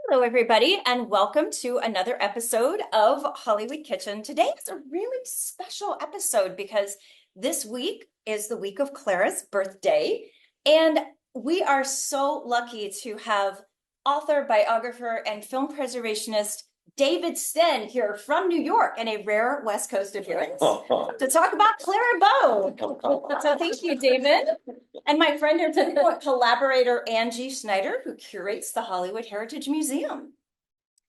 Hello, everybody, and welcome to another episode of Hollywood Kitchen. Today is a really special episode because this week is the week of Clara's birthday, and we are so lucky to have author, biographer, and film preservationist David Stenn here from New York in a rare West Coast appearance to talk about Clara Bow. So thank you, David. And my friend and collaborator, Angie Schneider, who curates the Hollywood Heritage Museum.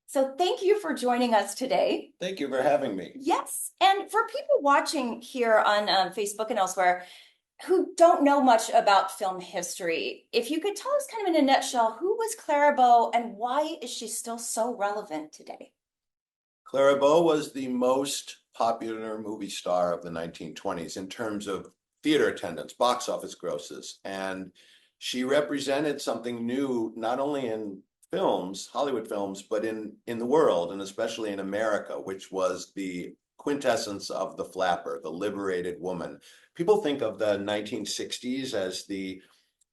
So thank you for joining us today. Thank you for having me. Yes. And for people watching here on Facebook and elsewhere who don't know much about film history, if you could tell us kind of in a nutshell, who was Clara Bow and why is she still so relevant today? Clara Bow was the most popular movie star of the 1920s in terms of theater attendance, box office grosses, and she represented something new, not only in films, Hollywood films, but in the world, and especially in America, which was the quintessence of the flapper, the liberated woman. People think of the 1960s as the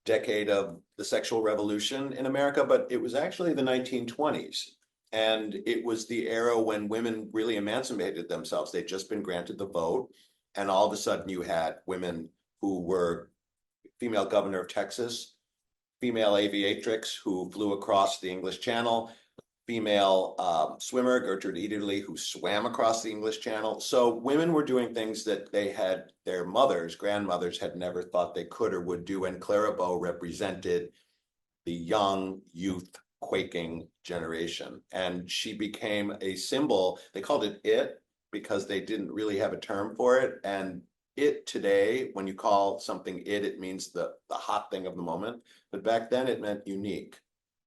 decade of the sexual revolution in America, but it was actually the 1920s. And it was the era when women really emancipated themselves. They'd just been granted the vote. And all of a sudden you had women who were female governor of Texas, female aviatrix who flew across the English Channel, female swimmer, Gertrude Ederle, who swam across the English Channel. So women were doing things that they had, their mothers, grandmothers had never thought they could or would do. And Clara Bow represented the young youth quaking generation. And she became a symbol. They called it because they didn't really have a term for it. And it today, when you call something it means the hot thing of the moment. But back then it meant unique.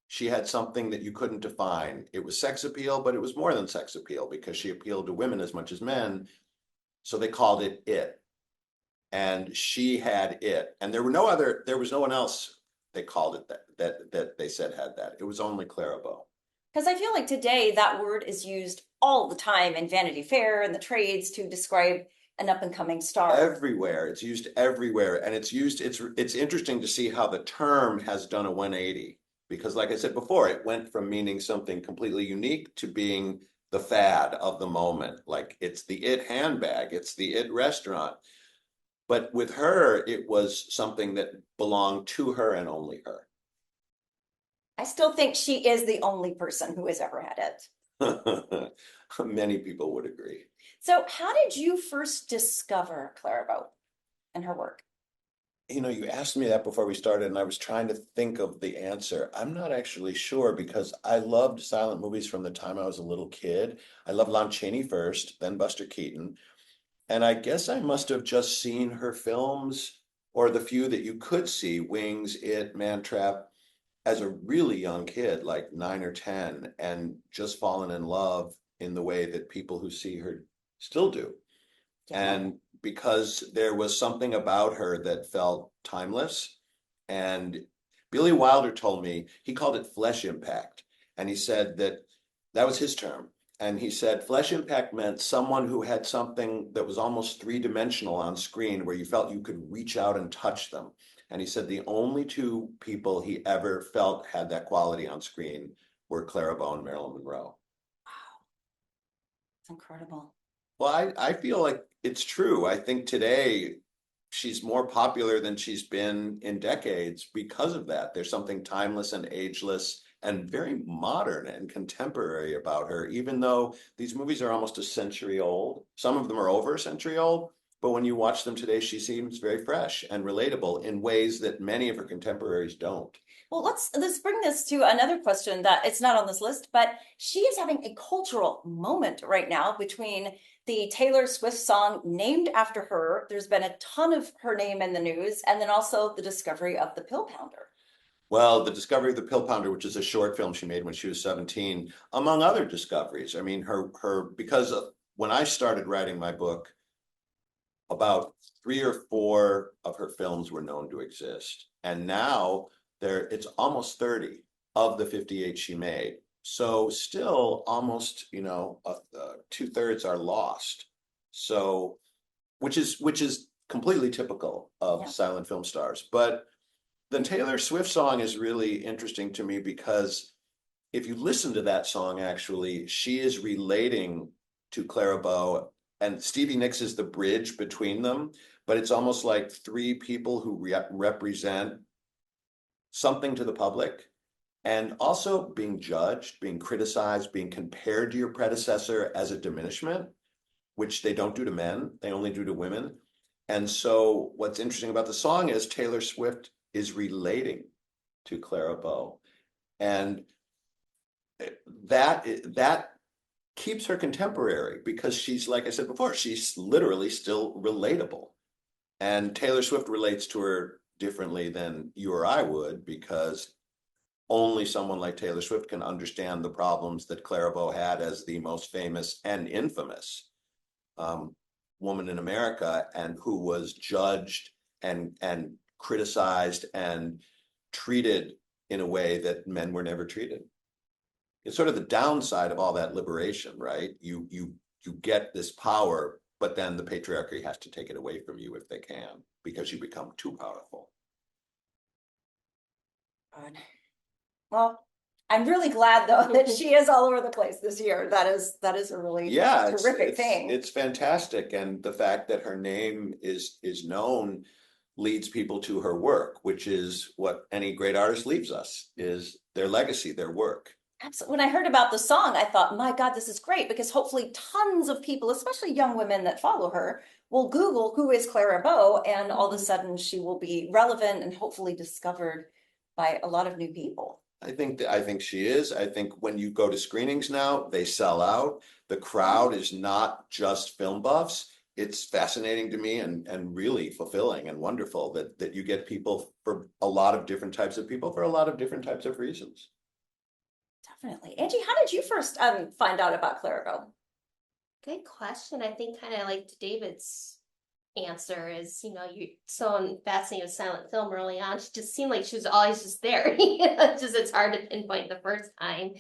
She had something that you couldn't define. It was sex appeal, but it was more than sex appeal because she appealed to women as much as men. So they called it. And she had it. And there was no one else they called it that they said had that. It was only Clara Bow. Because I feel like today that word is used all the time in Vanity Fair and the trades to describe an up and coming star. Everywhere. It's used everywhere. And it's interesting to see how the term has done a 180. Because like I said before, it went from meaning something completely unique to being the fad of the moment. Like it's the it handbag, it's the it restaurant. But with her, it was something that belonged to her and only her. I still think she is the only person who has ever had it. Many people would agree. So, how did you first discover Clara Bow and her work? You know, you asked me that before we started, and I was trying to think of the answer. I'm not actually sure because I loved silent movies from the time I was a little kid. I loved Lon Chaney first, then Buster Keaton. And I guess I must have just seen her films or the few that you could see, Wings, It, Man Trap, as a really young kid, like 9 or 10, and just fallen in love in the way that people who see her still do. Yeah. And because there was something about her that felt timeless. And Billy Wilder told me, he called it flesh impact. And he said that was his term. And he said flesh impact meant someone who had something that was almost three-dimensional on screen where you felt you could reach out and touch them. And he said the only two people he ever felt had that quality on screen were Clara Bow and Marilyn Monroe. Wow, it's incredible. Well, I feel like it's true. I think today she's more popular than she's been in decades because of that. There's something timeless and ageless and very modern and contemporary about her, even though these movies are almost a century old. Some of them are over a century old, but when you watch them today, she seems very fresh and relatable in ways that many of her contemporaries don't. Well, let's bring this to another question that it's not on this list, but she is having a cultural moment right now between the Taylor Swift song named after her. There's been a ton of her name in the news, and then also the discovery of the pill pounder. Well, the discovery of the Pill Pounder, which is a short film she made when she was 17, among other discoveries. I mean, because when I started writing my book, about 3 or 4 of her films were known to exist. And now it's almost 30 of the 58 she made. So still almost, 2/3 are lost. So, which is completely typical of Yeah. silent film stars. But the Taylor Swift song is really interesting to me because if you listen to that song, actually, she is relating to Clara Bow, and Stevie Nicks is the bridge between them, but it's almost like three people who represent something to the public, and also being judged, being criticized, being compared to your predecessor as a diminishment, which they don't do to men, they only do to women. And so what's interesting about the song is Taylor Swift is relating to Clara Bow. And that keeps her contemporary because she's, like I said before, she's literally still relatable. And Taylor Swift relates to her differently than you or I would, because only someone like Taylor Swift can understand the problems that Clara Bow had as the most famous and infamous woman in America, and who was judged and criticized and treated in a way that men were never treated. It's sort of the downside of all that liberation, right? You get this power, but then the patriarchy has to take it away from you if they can, because you become too powerful. God. Well, I'm really glad though that she is all over the place this year. That is a really terrific thing. It's fantastic, and the fact that her name is known leads people to her work, which is what any great artist leaves us, is their legacy, their work. Absolutely. When I heard about the song, I thought, my God, this is great, because hopefully tons of people, especially young women that follow her, will Google who is Clara Bow, and all of a sudden she will be relevant and hopefully discovered by a lot of new people. I think she is. I think when you go to screenings now, they sell out. The crowd is not just film buffs. It's fascinating to me, and really fulfilling and wonderful that you get people, for a lot of different types of people, for a lot of different types of reasons. Definitely. Angie, how did you first find out about Clara Bow? Good question. I think kind of like David's answer is, you're so fascinated with silent film early on. She just seemed like she was always just there. It's hard to pinpoint the first time.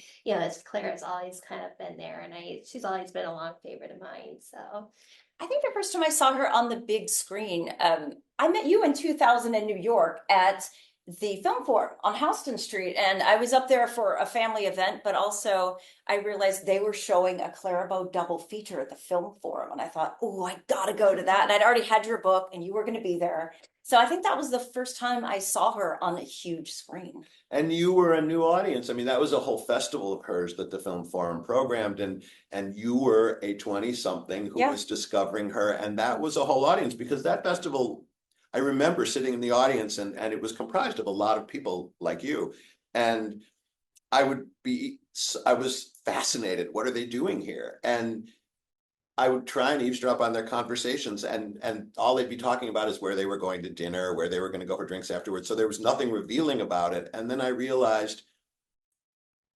Clara's always kind of been there, and she's always been a long favorite of mine. So I think the first time I saw her on the big screen, I met you in 2000 in New York at the Film Forum on Houston Street. And I was up there for a family event, but also I realized they were showing a Clara Bow double feature at the Film Forum. And I thought, oh, I gotta go to that. And I'd already had your book and you were going to be there. So I think that was the first time I saw her on a huge screen. And you were a new audience. I mean, that was a whole festival of hers that the Film Forum programmed, and you were a 20-something who was discovering her, and that was a whole audience, because that festival, I remember sitting in the audience, and it was comprised of a lot of people like you, and I was fascinated. What are they doing here? And I would try and eavesdrop on their conversations, and all they'd be talking about is where they were going to dinner, where they were going to go for drinks afterwards. So there was nothing revealing about it. And then I realized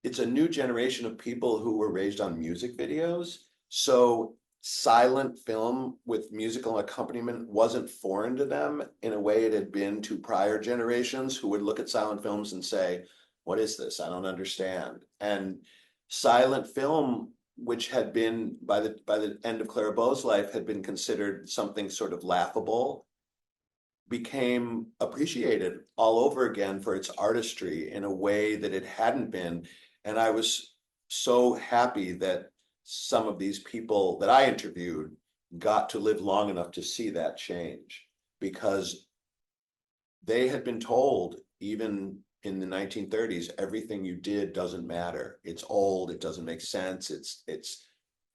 it's a new generation of people who were raised on music videos. So silent film with musical accompaniment wasn't foreign to them in a way it had been to prior generations, who would look at silent films and say, what is this? I don't understand. And silent film, which had been, by the end of Clara Bow's life, had been considered something sort of laughable, became appreciated all over again for its artistry in a way that it hadn't been. And I was so happy that some of these people that I interviewed got to live long enough to see that change, because they had been told, even in the 1930s, everything you did doesn't matter. It's old, it doesn't make sense, it's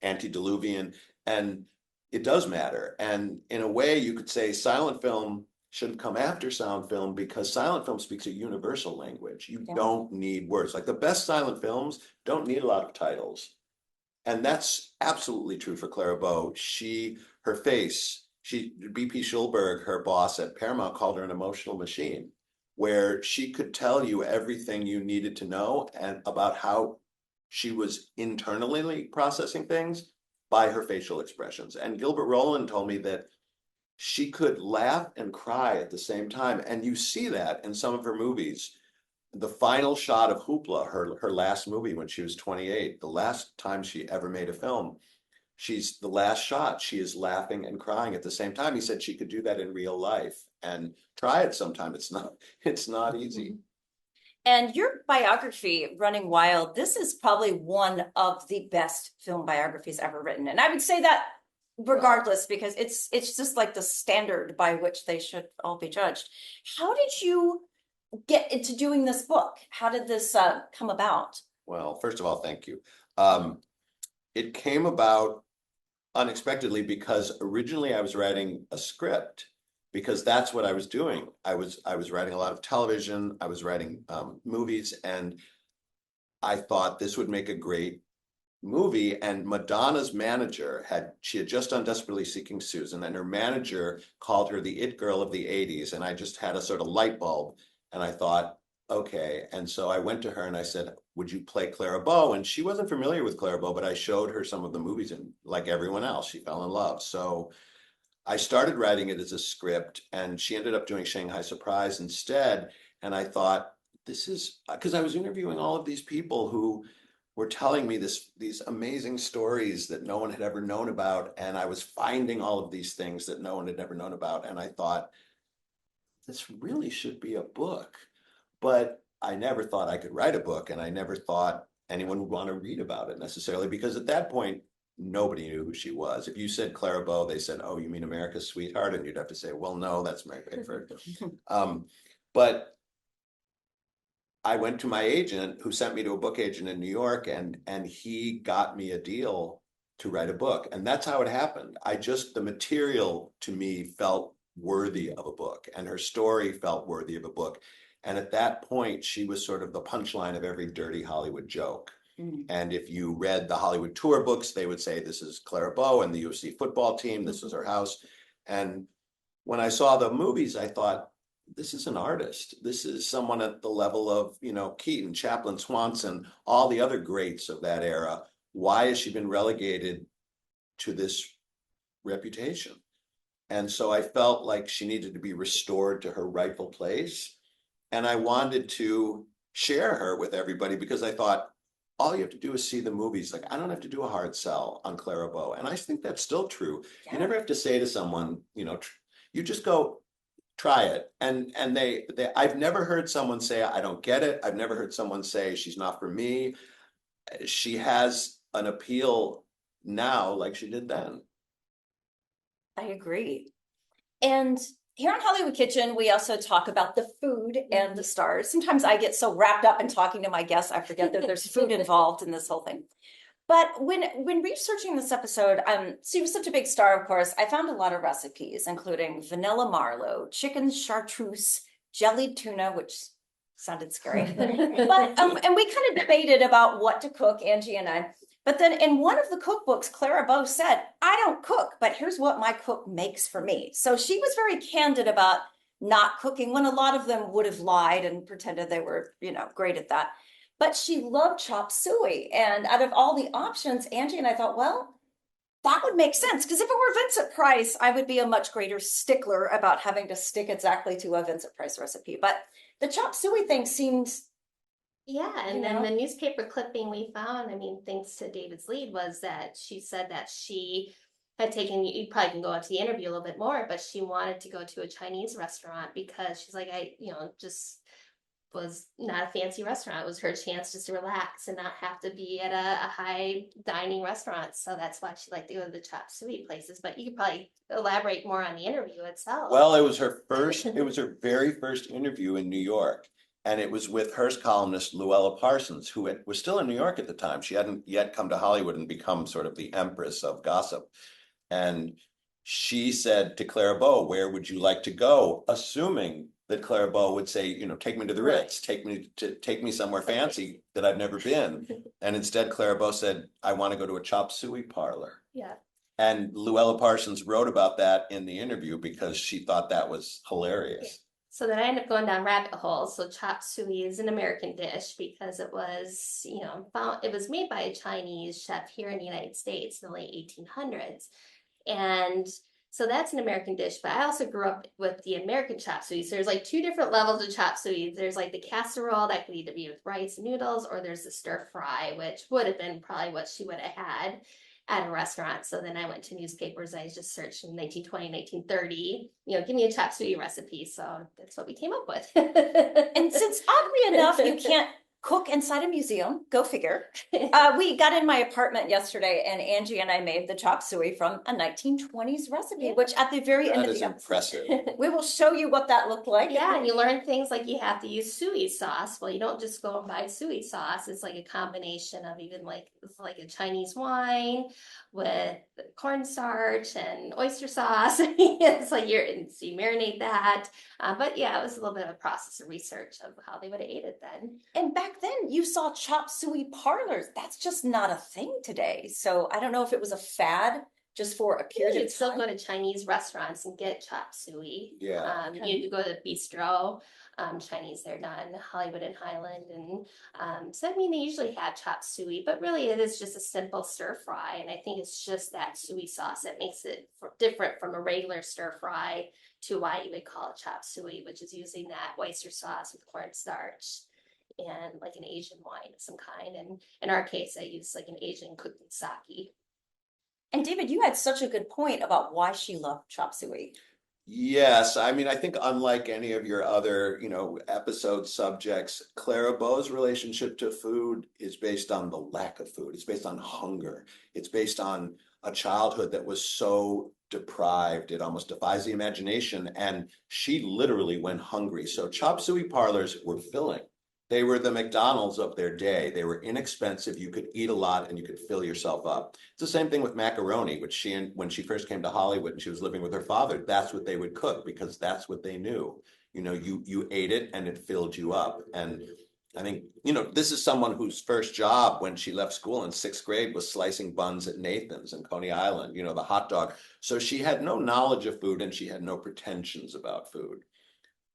antediluvian, and it does matter. And in a way, you could say silent film should come after sound film, because silent film speaks a universal language. You don't need words. Like, the best silent films don't need a lot of titles. And that's absolutely true for Clara Bow. Her face, B.P. Schulberg, her boss at Paramount, called her an emotional machine, where she could tell you everything you needed to know and about how she was internally processing things by her facial expressions. And Gilbert Roland told me that she could laugh and cry at the same time. And you see that in some of her movies. The final shot of Hoopla, her last movie when she was 28, the last time she ever made a film, the last shot, she is laughing and crying at the same time. He said she could do that in real life, and try it sometime. It's not easy. And your biography, Running Wild, this is probably one of the best film biographies ever written. And I would say that regardless, because it's just like the standard by which they should all be judged. How did you get into doing this book? How did this come about? Well, first of all, thank you. It came about unexpectedly because originally I was writing a script because that's what I was doing. I was writing a lot of television, I was writing movies, and I thought this would make a great movie. And Madonna's manager she had just done Desperately Seeking Susan, and her manager called her the it girl of the 80s. And I just had a sort of light bulb, and I thought, okay. And so I went to her and I said, would you play Clara Bow? And she wasn't familiar with Clara Bow, but I showed her some of the movies, and like everyone else, she fell in love. So I started writing it as a script, and she ended up doing Shanghai Surprise instead. And I thought, this is because I was interviewing all of these people who were telling me these amazing stories that no one had ever known about. And I was finding all of these things that no one had ever known about. And I thought, this really should be a book. But I never thought I could write a book, and I never thought anyone would want to read about it necessarily, because at that point, nobody knew who she was. If you said Clara Bow, they said, oh, you mean America's Sweetheart? And you'd have to say, well, no, that's Mary Pickford. But I went to my agent, who sent me to a book agent in New York, and he got me a deal to write a book. And that's how it happened. The material to me felt worthy of a book, and her story felt worthy of a book. And at that point, she was sort of the punchline of every dirty Hollywood joke. And if you read the Hollywood tour books, they would say, this is Clara Bow and the UFC football team, this is her house. And when I saw the movies, I thought, this is an artist. This is someone at the level of, Keaton, Chaplin, Swanson, all the other greats of that era. Why has she been relegated to this reputation? And so I felt like she needed to be restored to her rightful place. And I wanted to share her with everybody, because I thought, all you have to do is see the movies. Like, I don't have to do a hard sell on Clara Bow. And I think that's still true. Yeah. You never have to say to someone, you just go try it. And I've never heard someone say, I don't get it. I've never heard someone say she's not for me. She has an appeal now like she did then. I agree. And here on Hollywood Kitchen, we also talk about the food and the stars. Sometimes I get so wrapped up in talking to my guests, I forget that there's food involved in this whole thing. But when researching this episode, she was such a big star, of course, I found a lot of recipes, including vanilla marlow, chicken chartreuse, jellied tuna, which sounded scary. But and we kind of debated about what to cook, Angie and I. But then in one of the cookbooks, Clara Bow said, I don't cook, but here's what my cook makes for me. So she was very candid about not cooking, when a lot of them would have lied and pretended they were, great at that. But she loved chop suey. And out of all the options, Angie and I thought, well, that would make sense. Because if it were Vincent Price, I would be a much greater stickler about having to stick exactly to a Vincent Price recipe. But the chop suey thing seemed... Yeah, and then the newspaper clipping we found, thanks to David's lead, was that she said that she had taken, you probably can go into the interview a little bit more, but she wanted to go to a Chinese restaurant because she's like, just was not a fancy restaurant. It was her chance just to relax and not have to be at a high dining restaurant. So that's why she liked to go to the chop suey places. But you could probably elaborate more on the interview itself. Well, it was her very first interview in New York. And it was with Hearst columnist Luella Parsons, who was still in New York at the time. She hadn't yet come to Hollywood and become sort of the empress of gossip. And she said to Clara Bow, where would you like to go? Assuming that Clara Bow would say, take me to the Ritz, take me somewhere fancy that I've never been. And instead, Clara Bow said, I want to go to a chop suey parlor. Yeah. And Luella Parsons wrote about that in the interview because she thought that was hilarious. So then I ended up going down rabbit holes. So chop suey is an American dish because it was, it was made by a Chinese chef here in the United States in the late 1800s. And so that's an American dish. But I also grew up with the American chop suey. So there's like two different levels of chop suey. There's like the casserole that could either be with rice and noodles, or there's the stir fry, which would have been probably what she would have had. at a restaurant. So then I went to newspapers. I just searched in 1920, 1930, give me a chop suey recipe. So that's what we came up with. And since oddly enough, you can't cook inside a museum, go figure. We got in my apartment yesterday and Angie and I made the chop suey from a 1920s recipe, which at the very end of the impressive. We will show you what that looked like. Yeah, and you learn things like you have to use suey sauce. Well, you don't just go and buy suey sauce. It's like a combination of even it's like a Chinese wine with cornstarch and oyster sauce. It's like so you marinate that. But yeah, it was a little bit of a process of research of how they would have ate it then. And back then you saw chop suey parlors. That's just not a thing today. So I don't know if it was a fad just for a period of time. You'd still go to Chinese restaurants and get chop suey. Yeah. You'd go to the bistro, Chinese they're done, Hollywood and Highland. And so, I mean, they usually have chop suey, but really it is just a simple stir fry. And I think it's just that suey sauce that makes it different from a regular stir fry to why you would call it chop suey, which is using that oyster sauce with cornstarch and like an Asian wine of some kind. And in our case, I use like an Asian cooking sake. And David, you had such a good point about why she loved chop suey. Yes, I mean, I think unlike any of your other, episode subjects, Clara Bow's relationship to food is based on the lack of food. It's based on hunger. It's based on a childhood that was so deprived, it almost defies the imagination. And she literally went hungry. So chop suey parlors were filling. They were the McDonald's of their day. They were inexpensive. You could eat a lot and you could fill yourself up. It's the same thing with macaroni, which when she first came to Hollywood and she was living with her father, that's what they would cook because that's what they knew. You ate it and it filled you up. And I think, this is someone whose first job when she left school in 6th grade was slicing buns at Nathan's in Coney Island, the hot dog. So she had no knowledge of food and she had no pretensions about food.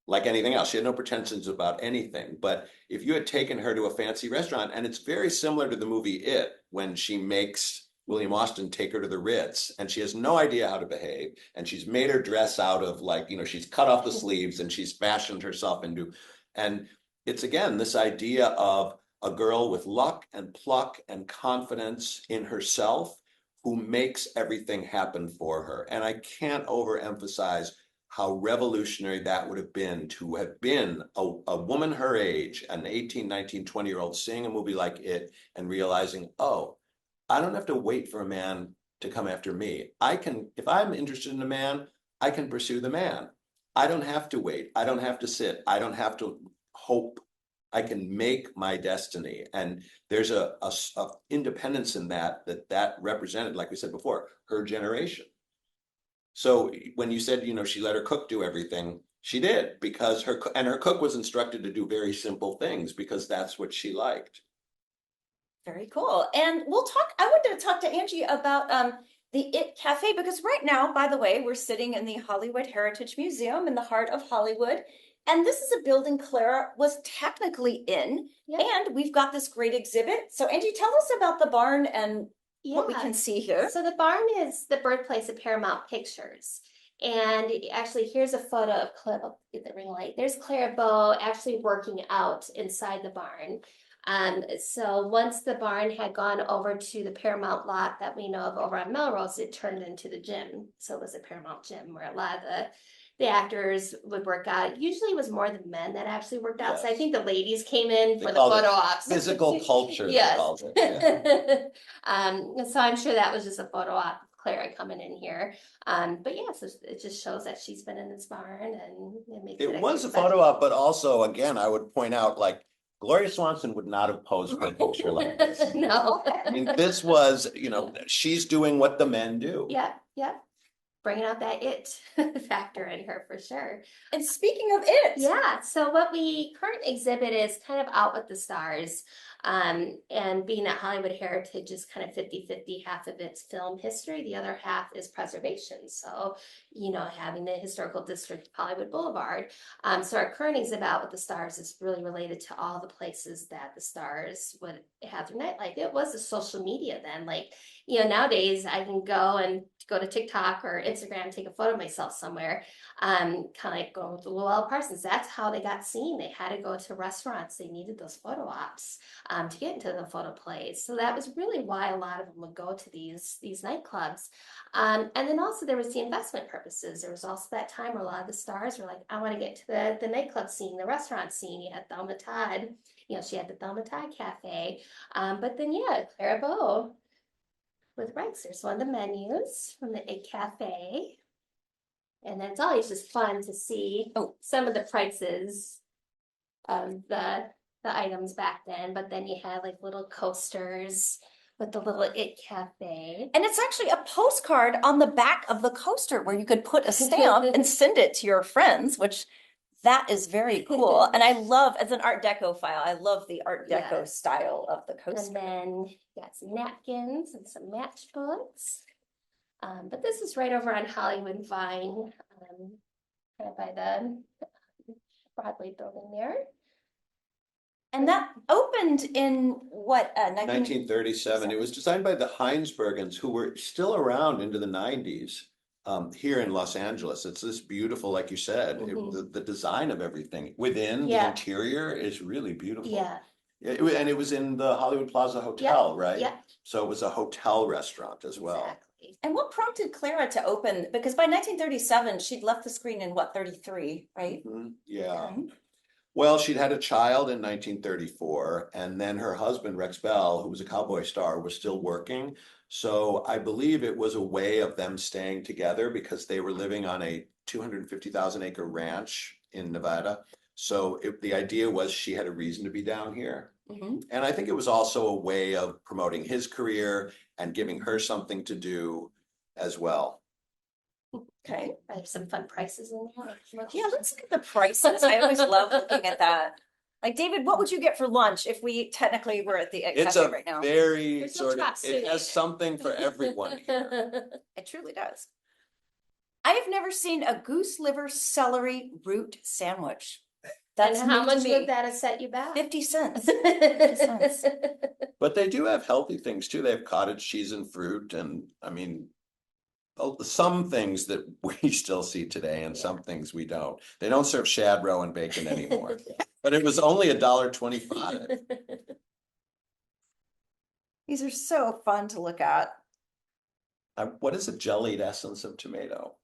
Like anything else, she had no pretensions about anything. But if you had taken her to a fancy restaurant, and it's very similar to the movie It, when she makes William Austin take her to the Ritz, and she has no idea how to behave, and she's made her dress out of she's cut off the sleeves and she's fashioned herself into, and it's again this idea of a girl with luck and pluck and confidence in herself who makes everything happen for her. And I can't overemphasize how revolutionary that would have been to have been a woman her age, an 18, 19, 20-year-old seeing a movie like It and realizing, oh, I don't have to wait for a man to come after me. If I'm interested in a man, I can pursue the man. I don't have to wait. I don't have to sit. I don't have to hope. I can make my destiny. And there's a independence in that represented, like we said before, her generation. So when you said, she let her cook do everything, she did because her cook was instructed to do very simple things because that's what she liked. Very cool. And I wanted to talk to Angie about the It Cafe because right now, by the way, we're sitting in the Hollywood Heritage Museum in the heart of Hollywood. And this is a building Clara was technically in. Yeah. And we've got this great exhibit. So Angie, tell us about the barn and what we can see here. So the barn is the birthplace of Paramount Pictures. And actually, here's a photo of Clara. I'll get the ring light. There's Clara Bow actually working out inside the barn. So once the barn had gone over to the Paramount lot that we know of over on Melrose, it turned into the gym. So it was a Paramount gym where a lot of the actors would work out. Usually it was more the men that actually worked out. Yes. So I think the ladies came in for the photo ops. Physical culture. Yes. It, yeah. So I'm sure that was just a photo op of Clara coming in here. But yeah, so it just shows that she's been in this barn and it makes it was a photo op, but also again, I would point out Gloria Swanson would not have posed for a picture like this. No. I mean, this was, she's doing what the men do. Yeah. Bringing out that it factor in her for sure. And speaking of it. Yeah, so what we current exhibit is kind of out with the stars. And being at Hollywood Heritage is kind of 50-50, half of it's film history, the other half is preservation. So, having the historical district of Hollywood Boulevard. So our current exhibit out with the stars is really related to all the places that the stars would have their nightlife. It was the social media then. Nowadays I can go to TikTok or Instagram, take a photo of myself somewhere, kind of like going with the Llewellyn Parsons. That's how they got seen. They had to go to restaurants. They needed those photo ops. to get into the photo plays. So that was really why a lot of them would go to these nightclubs. And then also there was the investment purposes. There was also that time where a lot of the stars were like, I want to get to the nightclub scene, the restaurant scene. You had Thelma Todd, she had the Thelma Todd Cafe. But then, yeah, Clara Bow with Rex. There's one of the menus from the Egg Cafe. And then it's always just fun to see some of the prices of the items back then. But then you had like little coasters with the little It Cafe. And it's actually a postcard on the back of the coaster where you could put a stamp and send it to your friends, which that is very cool. And I love, as an Art Deco file, I love the Art Deco style of the coaster. And then you got some napkins and some matchbooks. But this is right over on Hollywood Vine, kind of by the Broadway building there. And that opened in what, 1937. It was designed by the Heinsbergens, who were still around into the 90s here in Los Angeles. It's this beautiful, like you said, the design of everything within the interior is really beautiful. Yeah. And it was in the Hollywood Plaza Hotel, right? Yeah. So it was a hotel restaurant as well. Exactly. And what prompted Clara to open? Because by 1937, she'd left the screen in what, 33, right? Yeah. Well, she'd had a child in 1934, and then her husband, Rex Bell, who was a cowboy star, was still working. So I believe it was a way of them staying together because they were living on a 250,000 acre ranch in Nevada. So the idea was she had a reason to be down here. And I think it was also a way of promoting his career and giving her something to do as well. Okay. I have some fun prices in there. Yeah, let's look at the prices. I always love looking at that. Like, David, what would you get for lunch if we technically were at the Egg Cafe right now? Very sort of, it has something for everyone here. It truly does. I have never seen a goose liver celery root sandwich. That's and how much would that have set you back? 50 cents. 50 cents. But they do have healthy things too. They have cottage cheese and fruit, and I mean, some things that we still see today and some things we don't. They don't serve shad roe and bacon anymore. But it was only $1.25. These are so fun to look at. What is a jellied essence of tomato?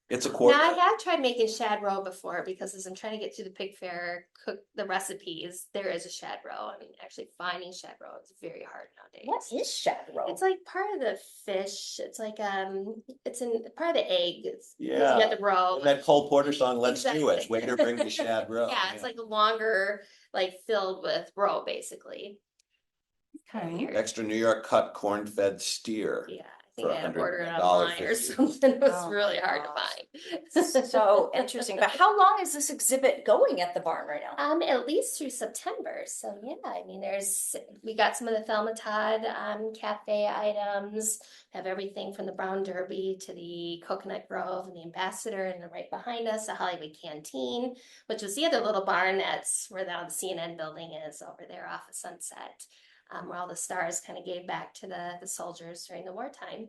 It's a quarter. Now I have tried making shad roe before because as I'm trying to get through the pig fair, cook the recipes, there is a shad roe. I mean, actually finding shad roe is very hard nowadays. What is shad roe? It's like part of the fish. It's like it's in part of the egg. You got the roe. And that Cole Porter song, Let's Do It. Waiter, bring me shad roe. Yeah, it's like longer, like filled with roe, basically. Okay. Extra New York cut corn-fed steer. Yeah. I think I had to order it $100 online or something. It was really hard to find. So interesting. But how long is this exhibit going at the barn right now? At least through September. So yeah, I mean, we got some of the Thelma Todd cafe items. Have everything from the Brown Derby to the Coconut Grove and the Ambassador, and then right behind us, the Hollywood Canteen, which was the other little barn that's where the CNN building is over there off of Sunset. Where all the stars kind of gave back to the soldiers during the wartime.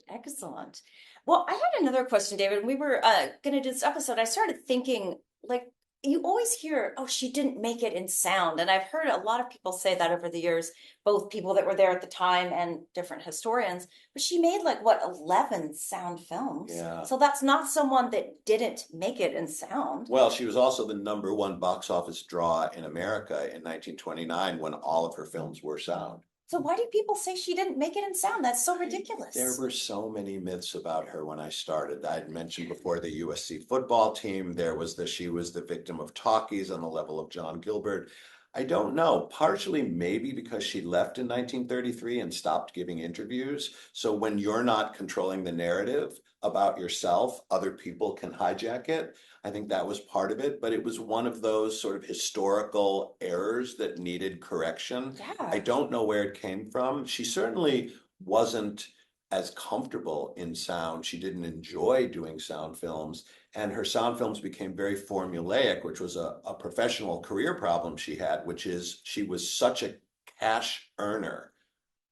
Excellent. Well, I had another question, David. When we were going to do this episode, I started thinking, like, you always hear, oh, she didn't make it in sound. And I've heard a lot of people say that over the years, both people that were there at the time and different historians. But she made like, what, 11 sound films? Yeah. So that's not someone that didn't make it in sound. Well, she was also the #1 box office draw in America in 1929 when all of her films were sound. So why do people say she didn't make it in sound? That's so ridiculous. There were so many myths about her when I started. I'd mentioned before the USC football team. There was she was the victim of talkies on the level of John Gilbert. I don't know, partially maybe because she left in 1933 and stopped giving interviews. So when you're not controlling the narrative about yourself, other people can hijack it. I think that was part of it, but it was one of those sort of historical errors that needed correction. Yeah. I don't know where it came from. She certainly wasn't as comfortable in sound. She didn't enjoy doing sound films, and her sound films became very formulaic, which was a professional career problem she had, which is she was such a cash earner.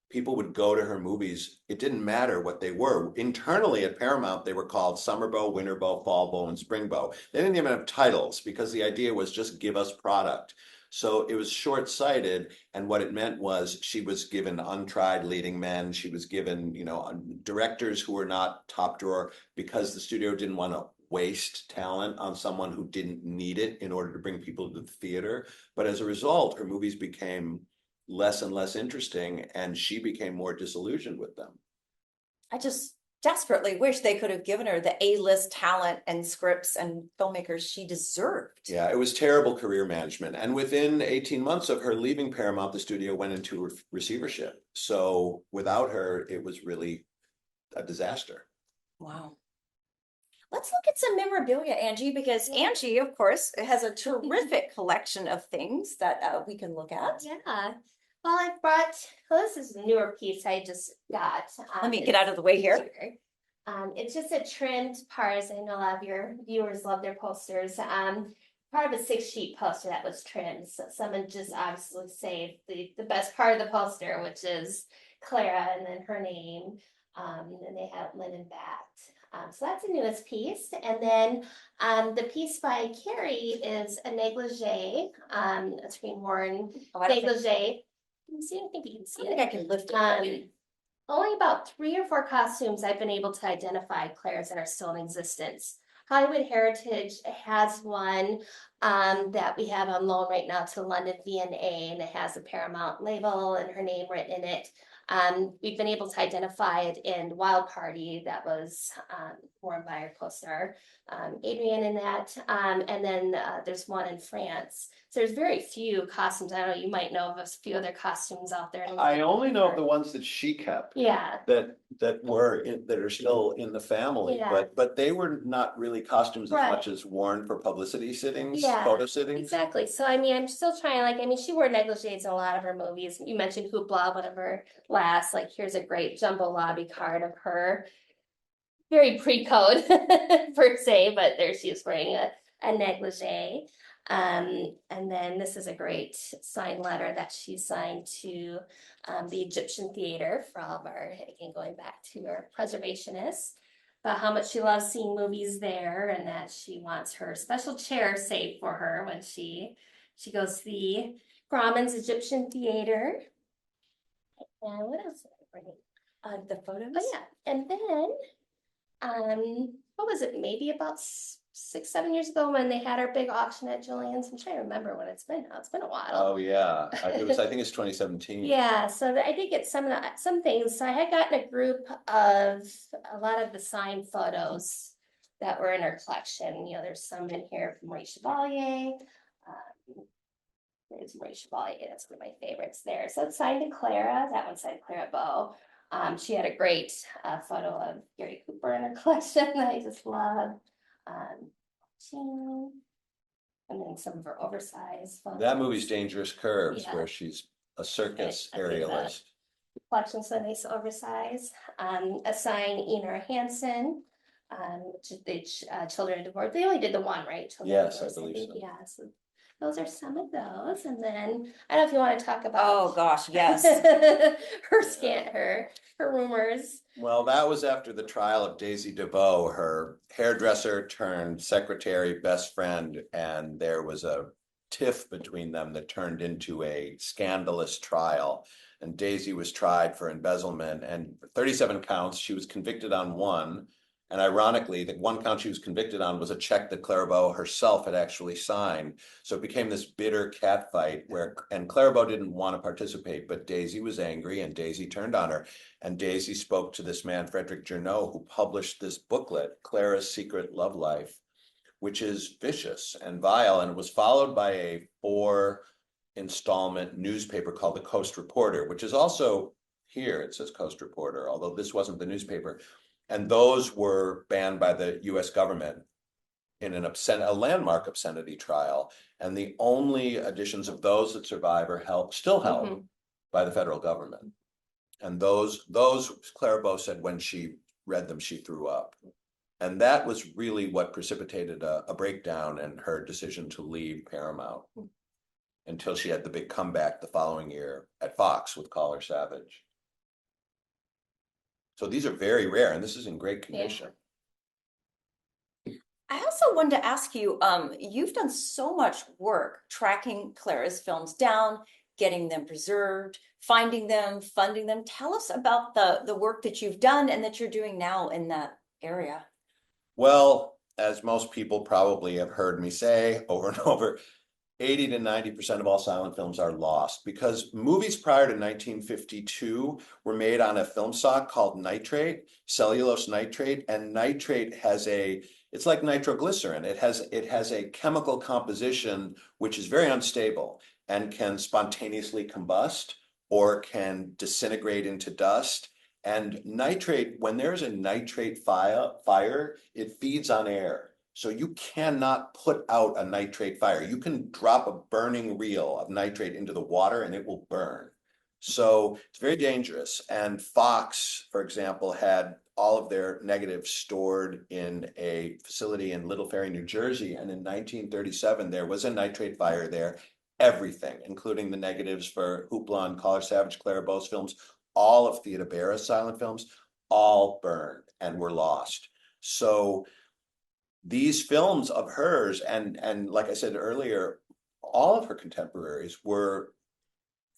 People would go to her movies. It didn't matter what they were. Internally at Paramount, they were called Summer Bow, Winter Bow, Fall Bow, and Spring Bow. They didn't even have titles because the idea was just give us product. So it was short-sighted, and what it meant was she was given untried leading men. She was given, directors who were not top drawer because the studio didn't want to waste talent on someone who didn't need it in order to bring people to the theater. But as a result, her movies became less and less interesting, and she became more disillusioned with them. I just desperately wish they could have given her the A-list talent and scripts and filmmakers she deserved. Yeah, it was terrible career management. And within 18 months of her leaving Paramount, the studio went into receivership. So without her, it was really a disaster. Wow. Let's look at some memorabilia, Angie, because Angie, of course, has a terrific collection of things that we can look at. Yeah. Well, I brought, this is a newer piece I just got. Let me get out of the way here. It's just a trimmed part. I know a lot of your viewers love their posters. Part of a 6-sheet poster that was trimmed. So someone just obviously saved the best part of the poster, which is Clara and then her name. And they have linen backed. So that's the newest piece. And then the piece by Carrie is a negligee, a screen-worn negligee. Can you see? I think you can see I think I can lift it. Only about 3 or 4 costumes I've been able to identify Claire's that are still in existence. Hollywood Heritage has one that we have on loan right now to London V&A, and it has a Paramount label and her name written in it. We've been able to identify it in Wild Party that was worn by our co-star Adrienne in that. And then there's one in France. So there's very few costumes. I don't know, you might know of a few other costumes out there. I only know of the ones that she kept. Yeah. That are still in the family, Yeah. but they were not really costumes as Right. much as worn for publicity sittings, Yeah, photo sittings. Exactly. So I mean, I'm still trying. She wore negligees in a lot of her movies. You mentioned Hoopla, one of her last. Like, here's a great jumbo lobby card of her. Very pre-code per se, but there she is wearing a negligee. And then this is a great signed letter that she signed to the Egyptian Theater for all of our, again, going back to our preservationists, about how much she loves seeing movies there and that she wants her special chair saved for her when she goes to the Grauman's Egyptian Theater. And what else did I bring? The photos? Oh yeah, and then what was it, maybe about 6-7 years ago when they had our big auction at Julian's. I'm trying to remember when it's been now. It's been a while. Oh yeah, I think it's 2017. Yeah, so I did get some things. So I had gotten a group of a lot of the signed photos that were in her collection. There's some in here from Marie Chevalier. There's Marie Chevalier, that's one of my favorites there. So it's signed to Clara, that one's signed Clara Bow. She had a great photo of Gary Cooper in her collection that I just love. And then some of her oversized photos. That movie's Dangerous Curves, Yeah. where she's a circus I think aerialist. Collection, so nice oversized. A sign Einar Hansen, the Children of Divorce. They only did the one, right? Children of Yes, I Divorce, believe think. so. Yeah, so those are some of those. And then I don't know if you want to talk about Oh gosh, yes. her rumors. Well, that was after the trial of Daisy DeVoe, her hairdresser turned secretary, best friend, and there was a tiff between them that turned into a scandalous trial. And Daisy was tried for embezzlement and 37 counts. She was convicted on one. And ironically, the one count she was convicted on was a check that Clara Bow herself had actually signed. So it became this bitter catfight and Clara Bow didn't want to participate, but Daisy was angry and Daisy turned on her. And Daisy spoke to this man, Frederick Journeau, who published this booklet, Clara's Secret Love Life, which is vicious and vile. And it was followed by a 4-installment newspaper called the Coast Reporter, which is also here, it says Coast Reporter, although this wasn't the newspaper. And those were banned by the US government in a landmark obscenity trial. And the only editions of those that survive are still held by the federal government. And those Clara Bow said when she read them, she threw up. And that was really what precipitated a breakdown in her decision to leave Paramount until she had the big comeback the following year at Fox with Caller Savage. So these are very rare, and this is in great condition. I also wanted to ask you, you've done so much work tracking Clara's films down, getting them preserved, finding them, funding them. Tell us about the work that you've done and that you're doing now in that area. Well, as most people probably have heard me say over and over, 80 to 90% of all silent films are lost because movies prior to 1952 were made on a film stock called nitrate, cellulose nitrate, and nitrate has it's like nitroglycerin. It has a chemical composition which is very unstable and can spontaneously combust or can disintegrate into dust. And nitrate, when there's a nitrate fire, it feeds on air. So you cannot put out a nitrate fire. You can drop a burning reel of nitrate into the water and it will burn. So it's very dangerous. And Fox, for example, had all of their negatives stored in a facility in Little Ferry, New Jersey. And in 1937, there was a nitrate fire there. Everything, including the negatives for Hoopla and Collar Savage, Clara Bow's films, all of Theda Bara's silent films, all burned and were lost. So these films of hers, and like I said earlier, all of her contemporaries were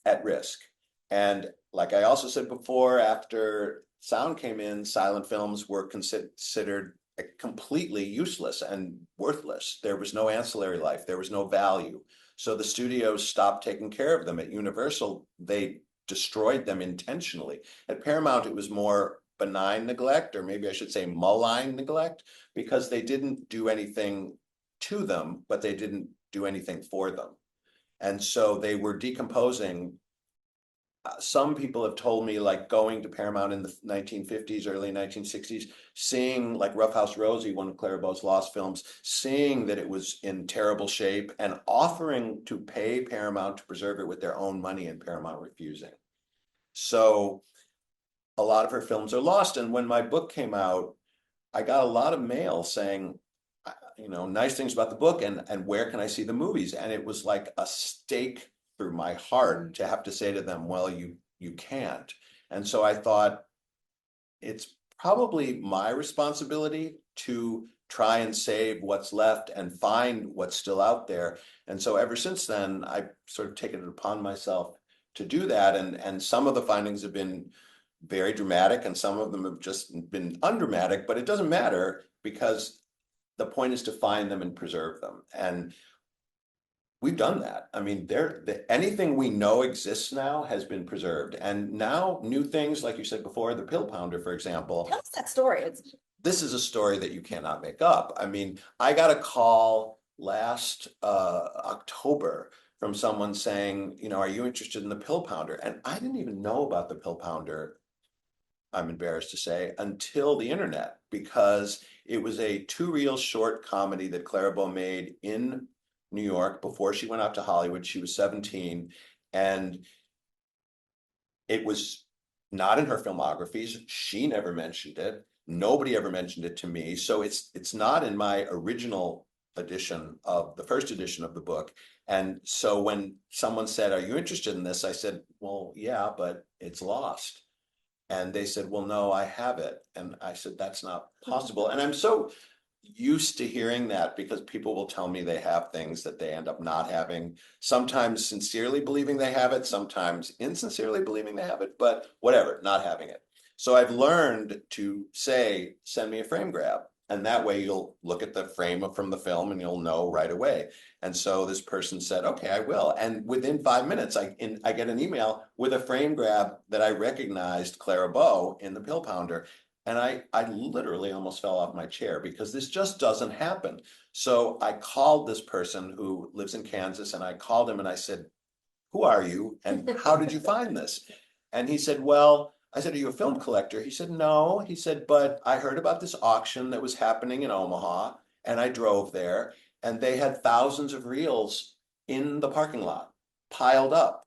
at risk. And like I also said before, after sound came in, silent films were considered completely useless and worthless. There was no ancillary life, there was no value. So the studios stopped taking care of them. At Universal, they destroyed them intentionally. At Paramount, it was more benign neglect, or maybe I should say malign neglect, because they didn't do anything to them, but they didn't do anything for them. And so they were decomposing. Some people have told me, like going to Paramount in the 1950s, early 1960s, seeing like Rough House Rosie, one of Clara Bow's lost films, seeing that it was in terrible shape and offering to pay Paramount to preserve it with their own money, and Paramount refusing. So a lot of her films are lost. And when my book came out, I got a lot of mail saying, nice things about the book and where can I see the movies? And it was like a stake through my heart to have to say to them, well, you can't. And so I thought it's probably my responsibility to try and save what's left and find what's still out there. And so ever since then, I've sort of taken it upon myself to do that. And some of the findings have been very dramatic and some of them have just been undramatic, but it doesn't matter because the point is to find them and preserve them. And we've done that. I mean, anything we know exists now has been preserved. And now new things, like you said before, the pill pounder, for example. Tell us that story. This is a story that you cannot make up. I mean, I got a call last October from someone saying, are you interested in the pill pounder? And I didn't even know about the pill pounder, I'm embarrassed to say, until the internet, because it was a two-reel short comedy that Clara Bow made in New York before she went out to Hollywood. She was 17, and it was not in her filmographies. She never mentioned it. Nobody ever mentioned it to me. So it's not in my original edition of the first edition of the book. And so when someone said, "Are you interested in this?" I said, "Well, yeah, but it's lost." And they said, "Well, no, I have it." And I said, "That's not possible." And I'm so used to hearing that because people will tell me they have things that they end up not having, sometimes sincerely believing they have it, sometimes insincerely believing they have it, but whatever, not having it. So I've learned to say, send me a frame grab. And that way you'll look at the frame from the film and you'll know right away. And so this person said, "Okay, I will." And within 5 minutes, I get an email with a frame grab that I recognized Clara Bow in the pill pounder. And I literally almost fell off my chair because this just doesn't happen. So I called this person who lives in Kansas, and I called him and I said, "Who are you? And how did you find this?" And he said, "Well," I said, "Are you a film collector?" He said, "No." He said, "But I heard about this auction that was happening in Omaha, and I drove there, and they had thousands of reels in the parking lot piled up.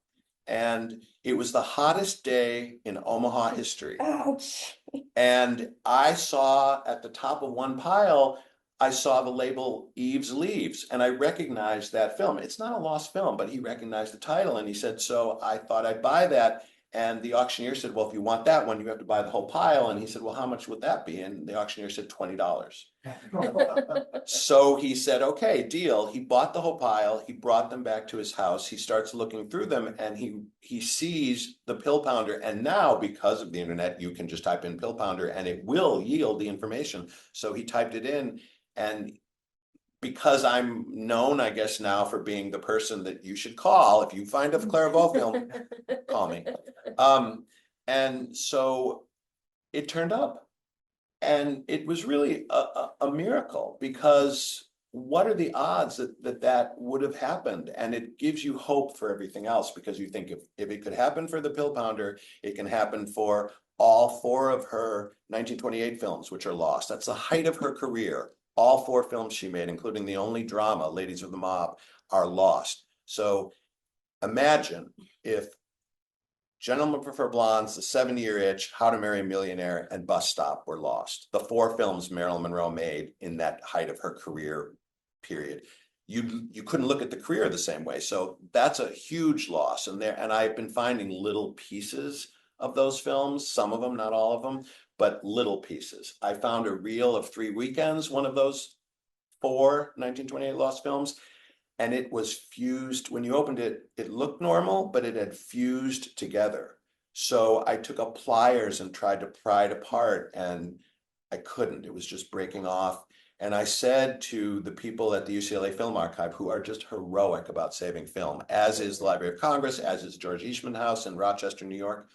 And it was the hottest day in Omaha history. Ouch. And I saw at the top of one pile, I saw the label Eve's Leaves, and I recognized that film. It's not a lost film, but he recognized the title, and he said, "So I thought I'd buy that." And the auctioneer said, well, if you want that one, you have to buy the whole pile. And he said, well, how much would that be? And the auctioneer said, $20. So he said, okay, deal. He bought the whole pile. He brought them back to his house. He starts looking through them and he sees the pill pounder. And now, because of the internet, you can just type in pill pounder and it will yield the information. So he typed it in, and because I'm known, I guess, now for being the person that you should call if you find a Clara Bow film, call me. And so it turned up. And it was really a miracle, because what are the odds that would have happened? And it gives you hope for everything else, because you think if it could happen for the pill pounder, it can happen for all 4 of her 1928 films, which are lost. That's the height of her career. All 4 films she made, including the only drama, Ladies of the Mob, are lost. So imagine if Gentlemen Prefer Blondes, The 70-Year Itch, How to Marry a Millionaire, and Bus Stop were lost. The 4 films Marilyn Monroe made in that height of her career period. You couldn't look at the career the same way. So that's a huge loss. And I've been finding little pieces of those films, some of them, not all of them, but little pieces. I found a reel of 3 Weekends, one of those 4 1928 lost films. And it was fused. When you opened it, it looked normal, but it had fused together. So I took up pliers and tried to pry it apart, and I couldn't. It was just breaking off. And I said to the people at the UCLA Film Archive, who are just heroic about saving film, as is the Library of Congress, as is George Eastman House in Rochester, New York.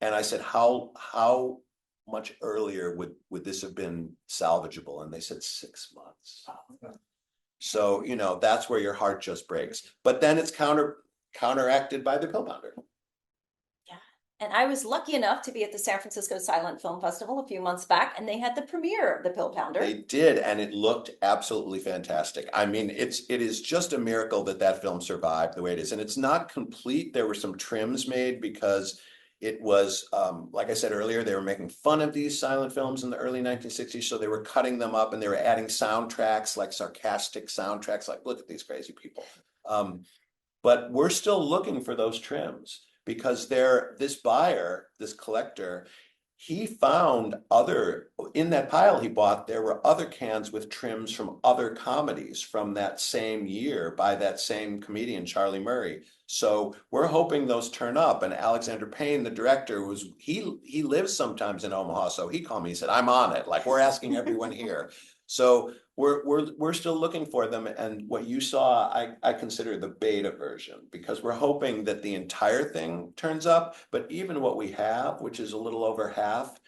And I said, how much earlier would this have been salvageable? And they said 6 months. So, that's where your heart just breaks. But then it's counteracted by the pill pounder. Yeah. And I was lucky enough to be at the San Francisco Silent Film Festival a few months back, and they had the premiere of the pill pounder. They did, and it looked absolutely fantastic. I mean, it is just a miracle that film survived the way it is. And it's not complete. There were some trims made because it was, like I said earlier, they were making fun of these silent films in the early 1960s. So they were cutting them up and they were adding soundtracks, like sarcastic soundtracks, like, look at these crazy people. But we're still looking for those trims, because this buyer, this collector, he found in that pile he bought, there were other cans with trims from other comedies from that same year by that same comedian, Charlie Murray. So we're hoping those turn up. And Alexander Payne, the director, he lives sometimes in Omaha. So he called me, he said, I'm on it. Like, we're asking everyone here. So we're still looking for them. And what you saw, I consider the beta version, because we're hoping that the entire thing turns up. But even what we have, which is a little over half,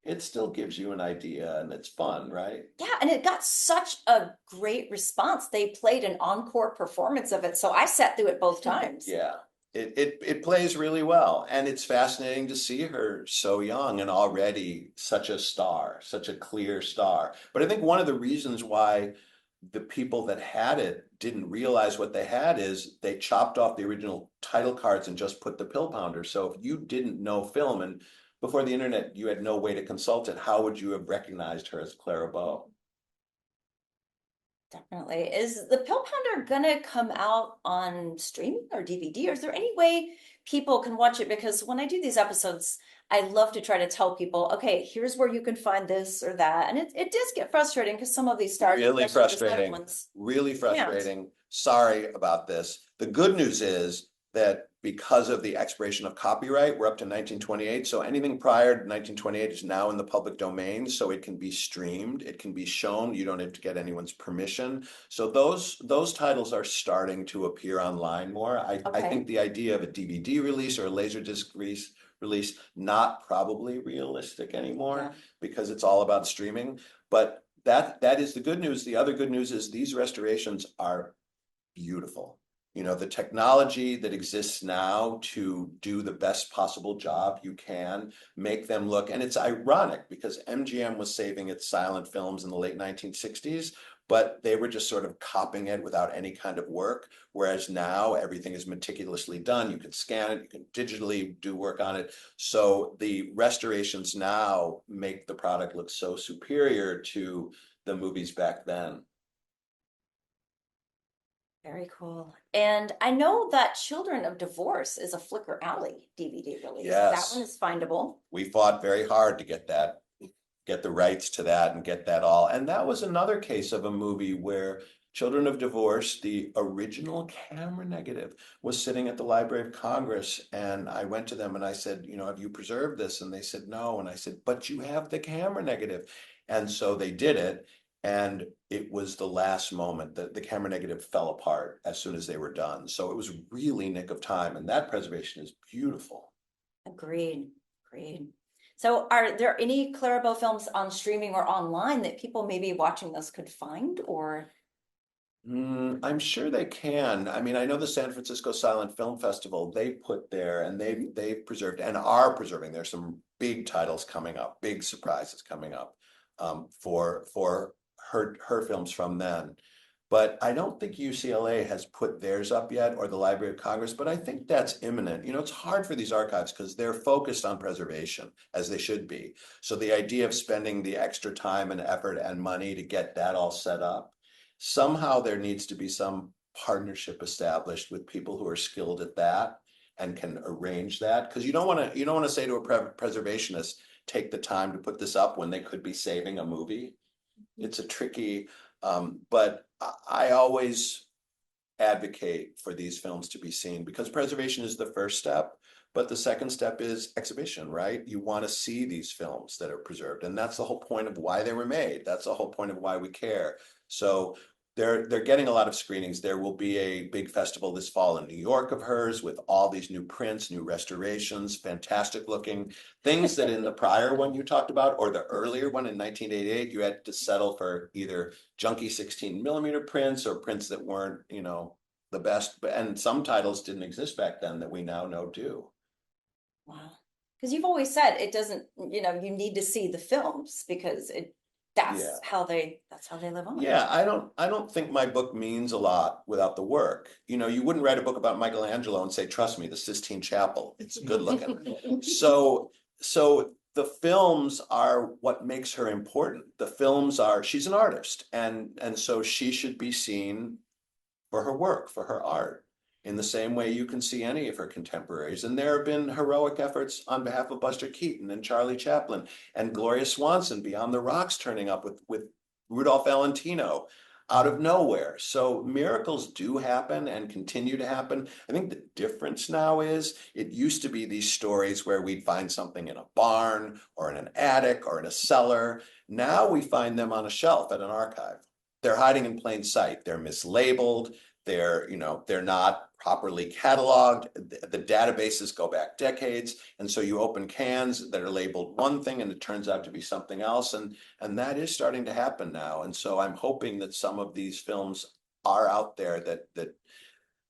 it still gives you an idea, and it's fun, right? Yeah, and it got such a great response. They played an encore performance of it, so I sat through it both times. Yeah. It plays really well, and it's fascinating to see her so young and already such a star, such a clear star. But I think one of the reasons why the people that had it didn't realize what they had is they chopped off the original title cards and just put the pill pounder. So if you didn't know film, and before the internet you had no way to consult it, how would you have recognized her as Clara Bow? Definitely. Is the pill pounder gonna come out on streaming or DVD? Or is there any way people can watch it? Because when I do these episodes, I love to try to tell people, okay, here's where you can find this or that. And it does get frustrating because some of these stars, Really especially the Senate frustrating. ones, Really can't. frustrating. Sorry about this. The good news is that because of the expiration of copyright, we're up to 1928. So anything prior to 1928 is now in the public domain. So it can be streamed, it can be shown. You don't have to get anyone's permission. So those titles are starting to appear online more. I Okay. think the idea of a DVD release or a Laserdisc release, not probably realistic anymore, Yeah. because it's all about streaming. But that is the good news. The other good news is these restorations are beautiful. The technology that exists now to do the best possible job you can, make them look, and it's ironic because MGM was saving its silent films in the late 1960s, but they were just sort of copying it without any kind of work. Whereas now everything is meticulously done. You can scan it, you can digitally do work on it. So the restorations now make the product look so superior to the movies back then. Very cool. And I know that Children of Divorce is a Flickr Alley DVD release. That one Yes, is findable. we fought very hard to get that, get the rights to that and get that all. And that was another case of a movie where Children of Divorce, the original camera negative, was sitting at the Library of Congress. And I went to them and I said, you know, have you preserved this? And they said, no. And I said, but you have the camera negative. And so they did it. And it was the last moment that the camera negative fell apart as soon as they were done. So it was really nick of time. And that preservation is beautiful. Agreed. Agreed. So are there any Clara Bow films on streaming or online that people maybe watching this could find or? I'm sure they can. I mean, I know the San Francisco Silent Film Festival, they put there and they've preserved and are preserving. There's some big titles coming up, big surprises coming up for her films from then. But I don't think UCLA has put theirs up yet or the Library of Congress, but I think that's imminent. You know, it's hard for these archives because they're focused on preservation as they should be. So the idea of spending the extra time and effort and money to get that all set up, somehow there needs to be some partnership established with people who are skilled at that and can arrange that. Because you don't want to say to a preservationist, take the time to put this up when they could be saving a movie. It's a tricky, but I always advocate for these films to be seen because preservation is the first step, but the second step is exhibition, right? You want to see these films that are preserved, and that's the whole point of why they were made. That's the whole point of why we care. So they're getting a lot of screenings. There will be a big festival this fall in New York of hers with all these new prints, new restorations, fantastic looking things that in the prior one you talked about, or the earlier one in 1988, you had to settle for either junky 16 millimeter prints or prints that weren't, you know, the best. And some titles didn't exist back then that we now know do. Wow. Because you've always said it doesn't, you need to see the films because Yeah. that's how they live on. Yeah, I don't think my book means a lot without the work. You know, you wouldn't write a book about Michelangelo and say, trust me, the Sistine Chapel, it's good looking. So the films are what makes her important. The films are, she's an artist, and so she should be seen for her work, for her art, in the same way you can see any of her contemporaries. And there have been heroic efforts on behalf of Buster Keaton and Charlie Chaplin and Gloria Swanson beyond the rocks turning up with Rudolph Valentino out of nowhere. So miracles do happen and continue to happen. I think the difference now is it used to be these stories where we'd find something in a barn or in an attic or in a cellar. Now we find them on a shelf at an archive. They're hiding in plain sight. They're mislabeled. They're not properly cataloged. The databases go back decades. And so you open cans that are labeled one thing and it turns out to be something else. And that is starting to happen now. And so I'm hoping that some of these films are out there, that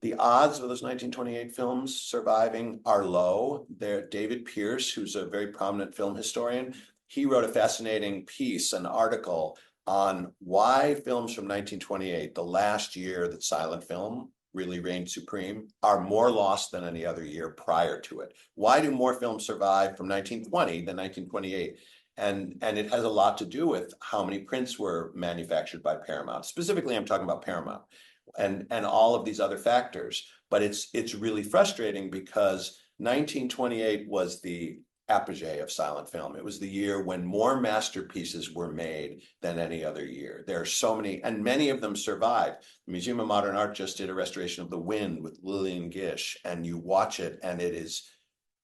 the odds of those 1928 films surviving are low. There, David Pierce, who's a very prominent film historian, he wrote a fascinating piece, an article on why films from 1928, the last year that silent film really reigned supreme, are more lost than any other year prior to it. Why do more films survive from 1920 than 1928? And it has a lot to do with how many prints were manufactured by Paramount. Specifically, I'm talking about Paramount and all of these other factors. But it's really frustrating because 1928 was the apogee of silent film. It was the year when more masterpieces were made than any other year. There are so many, and many of them survived. The Museum of Modern Art just did a restoration of The Wind with Lillian Gish, and you watch it, and it is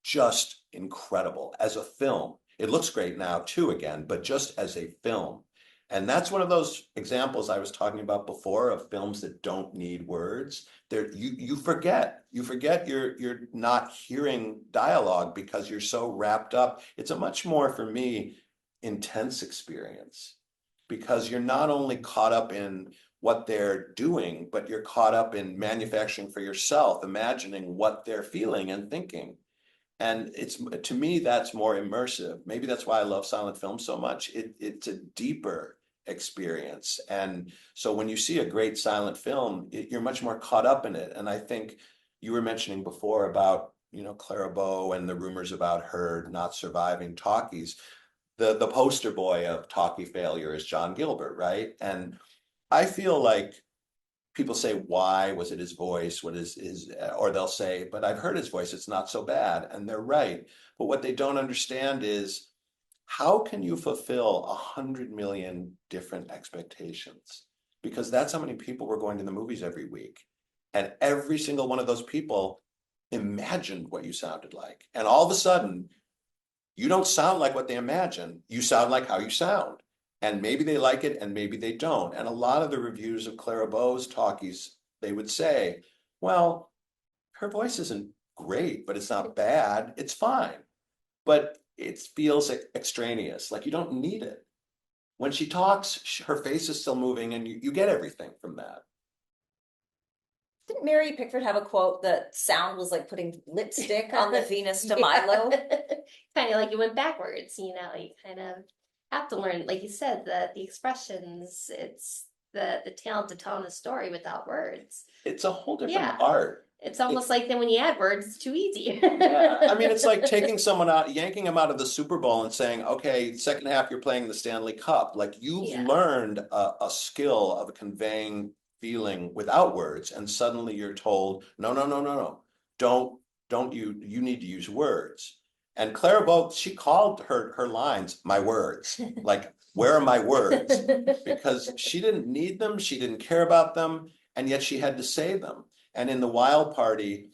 just incredible as a film. It looks great now too, again, but just as a film. And that's one of those examples I was talking about before of films that don't need words. There, you forget you're not hearing dialogue because you're so wrapped up. It's a much more, for me, intense experience because you're not only caught up in what they're doing, but you're caught up in manufacturing for yourself, imagining what they're feeling and thinking. And it's, to me, that's more immersive. Maybe that's why I love silent film so much. It's a deeper experience. And so when you see a great silent film, you're much more caught up in it. And I think you were mentioning before about, Clara Bow and the rumors about her not surviving talkies. The poster boy of talkie failure is John Gilbert, right? And I feel like people say, why was it his voice? What is his, or they'll say, but I've heard his voice, it's not so bad. And they're right. But what they don't understand is, how can you fulfill 100 million different expectations? Because that's how many people were going to the movies every week. And every single one of those people imagined what you sounded like. And all of a sudden, you don't sound like what they imagine. You sound like how you sound. And maybe they like it and maybe they don't. And a lot of the reviews of Clara Bow's talkies, they would say, well, her voice isn't great, but it's not bad. It's fine. But it feels extraneous, like you don't need it. When she talks, her face is still moving and you get everything from that. Didn't Mary Pickford have a quote that sound was like putting lipstick on the Venus de Milo? Kind of like you went backwards, you kind of have to learn, like you said, the expressions, it's the talent to tell a story without words. It's a whole different art. It's almost like then when you add words, it's too easy. Yeah, I mean, it's like taking someone out, yanking them out of the Super Bowl and saying, okay, second half, you're playing the Stanley Cup. Like you've learned a skill of conveying feeling without words. And suddenly you're told, no, no, no, no, no. Don't you need to use words. And Clara Bow, she called her lines, my words. Like, where are my words? Because she didn't need them. She didn't care about them. And yet she had to say them. And in The Wild Party,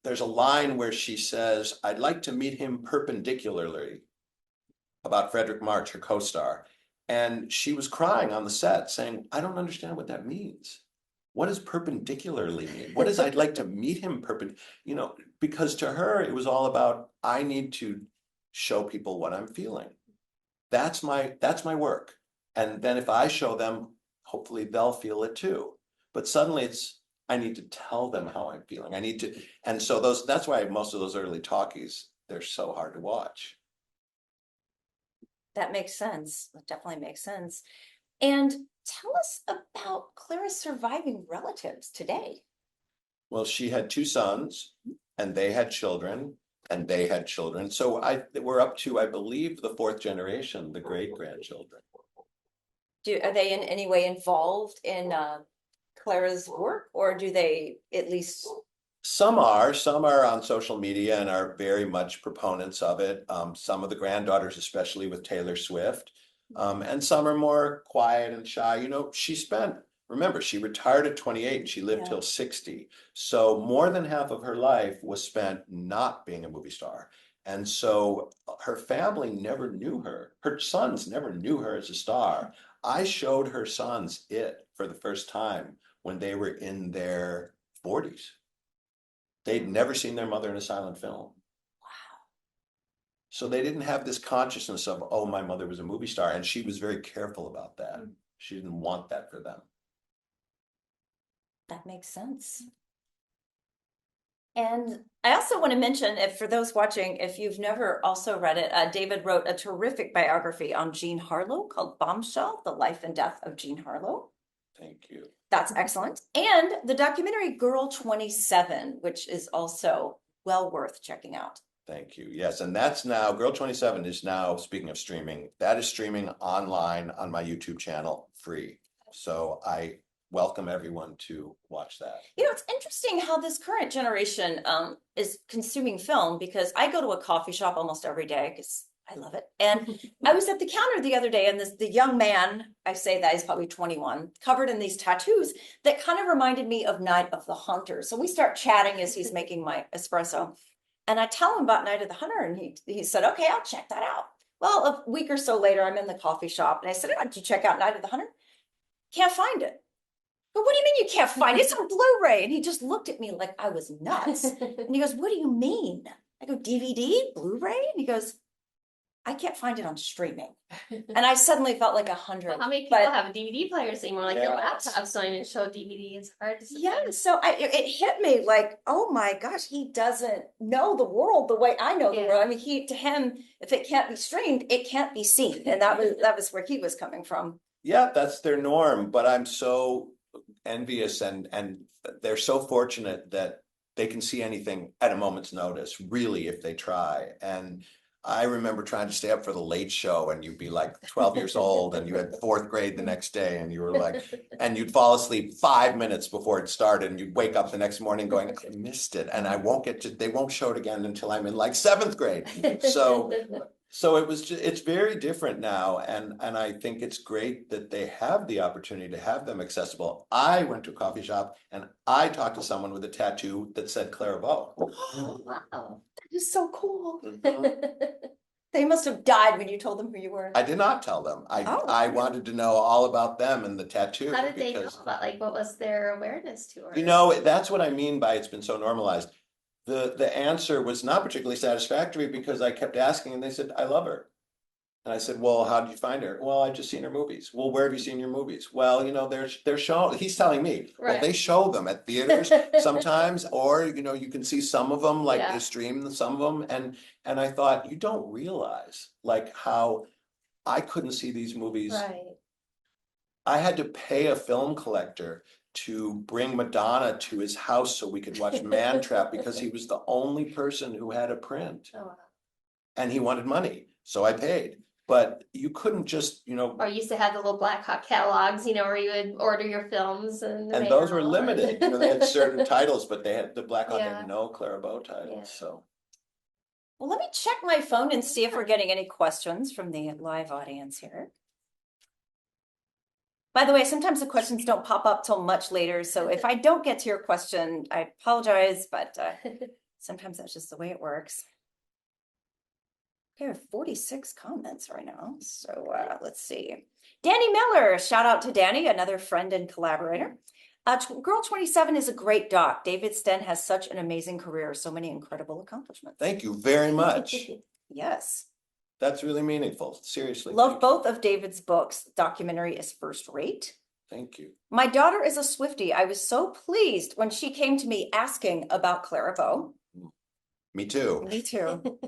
there's a line where she says, I'd like to meet him perpendicularly, about Frederick March, her co-star. And she was crying on the set saying, I don't understand what that means. What does perpendicularly mean? What does I'd like to meet him because to her, it was all about, I need to show people what I'm feeling. That's my work. And then if I show them, hopefully they'll feel it too. But suddenly it's, I need to tell them how I'm feeling. And so that's why most of those early talkies, they're so hard to watch. That makes sense. That definitely makes sense. And tell us about Clara's surviving relatives today. Well, she had 2 sons and they had children and they had children. So we're up to, I believe, the 4th generation, the great-grandchildren. Are they in any way involved in Clara's work, or do they at least? Some are on social media and are very much proponents of it. Some of the granddaughters, especially with Taylor Swift, and some are more quiet and shy. Remember, she retired at 28 and she lived till 60. So more than half of her life was spent not being a movie star. And so her family never knew her. Her sons never knew her as a star. I showed her sons it for the first time when they were in their 40s. They'd never seen their mother in a silent film. Wow. So they didn't have this consciousness of, oh, my mother was a movie star. And she was very careful about that. She didn't want that for them. That makes sense. And I also want to mention, if for those watching, if you've never also read it, David wrote a terrific biography on Jean Harlow called Bombshell, The Life and Death of Jean Harlow. Thank you. That's excellent. And the documentary Girl 27, which is also well worth checking out. Thank you. Yes, and that's now, Girl 27 is now, speaking of streaming, that is streaming online on my YouTube channel, free. So I welcome everyone to watch that. It's interesting how this current generation is consuming film, because I go to a coffee shop almost every day because I love it. And I was at the counter the other day, and the young man, I say that he's probably 21, covered in these tattoos that kind of reminded me of Night of the Hunter. So we start chatting as he's making my espresso. And I tell him about Night of the Hunter, and he said, okay, I'll check that out. Well, a week or so later, I'm in the coffee shop, and I said, oh, did you check out Night of the Hunter? Can't find it. But what do you mean you can't find it? It's on Blu-ray. And he just looked at me like I was nuts. And he goes, what do you mean? I go, DVD, Blu-ray? And he goes, I can't find it on streaming. And I suddenly felt like 100. Well, how many people have DVD players anymore? Like your laptops don't even show DVD. It's hard to see. Yeah, so it hit me like, oh my gosh, he doesn't know the world the way I know the world. I mean, to him, if it can't be streamed, it can't be seen. And that was where he was coming from. Yeah, that's their norm. But I'm so envious and they're so fortunate that they can see anything at a moment's notice, really, if they try. And I remember trying to stay up for the late show and you'd be like 12 years old and you had fourth grade the next day and you were like, and you'd fall asleep 5 minutes before it started and you'd wake up the next morning going, I missed it. And they won't show it again until I'm in like seventh grade. So it's very different now. And I think it's great that they have the opportunity to have them accessible. I went to a coffee shop and I talked to someone with a tattoo that said Clara Bow. Wow. That is so cool. Mhm. They must have died when you told them who you were. I did not tell them. Oh. I wanted to know all about them and the tattoo. How did they know because, about, like, what was their awareness to her? you know, that's what I mean by it's been so normalized. The answer was not particularly satisfactory because I kept asking and they said, I love her. And I said, well, how did you find her? Well, I just seen her movies. Well, where have you seen your movies? Well, you know, they're shown. He's telling me, well, Right. they show them at theaters sometimes, or you know, you can see some of them, like Yeah. they stream some of them. And I thought, you don't realize like how I couldn't see these movies. Right. I had to pay a film collector to bring Madonna to his house so we could watch Man Trap because he was the only person who had a print Oh, wow. and he wanted money. So I paid. But you couldn't just, you know, Or you used to have the little Blackhawk catalogs, you know, where you would order your films and and those were mail. limited. You know, they had certain titles, but they had the Blackhawk Yeah. had no Clara Bow titles. Yeah. So Well, let me check my phone and see if we're getting any questions from the live audience here. By the way, sometimes the questions don't pop up till much later. So if I don't get to your question, I apologize, but sometimes that's just the way it works. Okay, we have 46 comments right now. So let's see. Danny Miller, shout out to Danny, another friend and collaborator. Girl 27 is a great doc. David Stenn has such an amazing career, so many incredible accomplishments. thank you very much. Yes. That's really meaningful. Seriously. Love both of David's books. Documentary is first rate. Thank you. My daughter is a Swiftie. I was so pleased when she came to me asking about Clara Bow. Me too. Me too.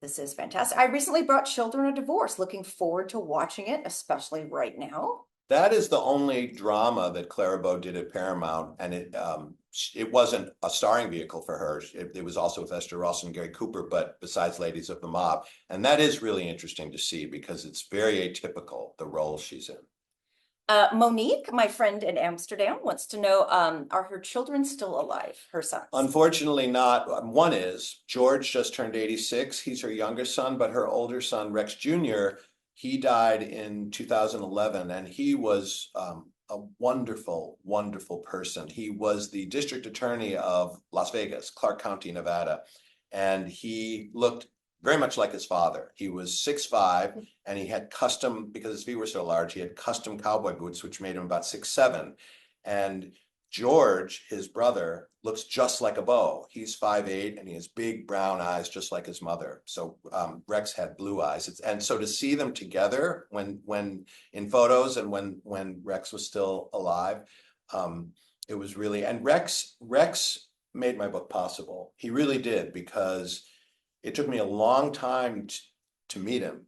This is fantastic. I recently brought Children of Divorce. Looking forward to watching it, especially right now. That is the only drama that Clara Bow did at Paramount, and it wasn't a starring vehicle for her. It was also with Esther Ross and Gary Cooper, but besides Ladies of the Mob. And that is really interesting to see because it's very atypical, the role she's in. Monique, my friend in Amsterdam, wants to know, are her children still alive, her sons? Unfortunately not. One is, George just turned 86. He's her youngest son, but her older son, Rex Jr., he died in 2011, and he was a wonderful, wonderful person. He was the district attorney of Las Vegas, Clark County, Nevada, and he looked very much like his father. He was 6'5", and he had custom, because his feet were so large, he had custom cowboy boots, which made him about 6'7". And George, his brother, looks just like a Bow. He's 5'8", and he has big brown eyes, just like his mother. So Rex had blue eyes, and so to see them together when in photos and when Rex was still alive, it was really. And Rex made my book possible. He really did, because it took me a long time to meet him,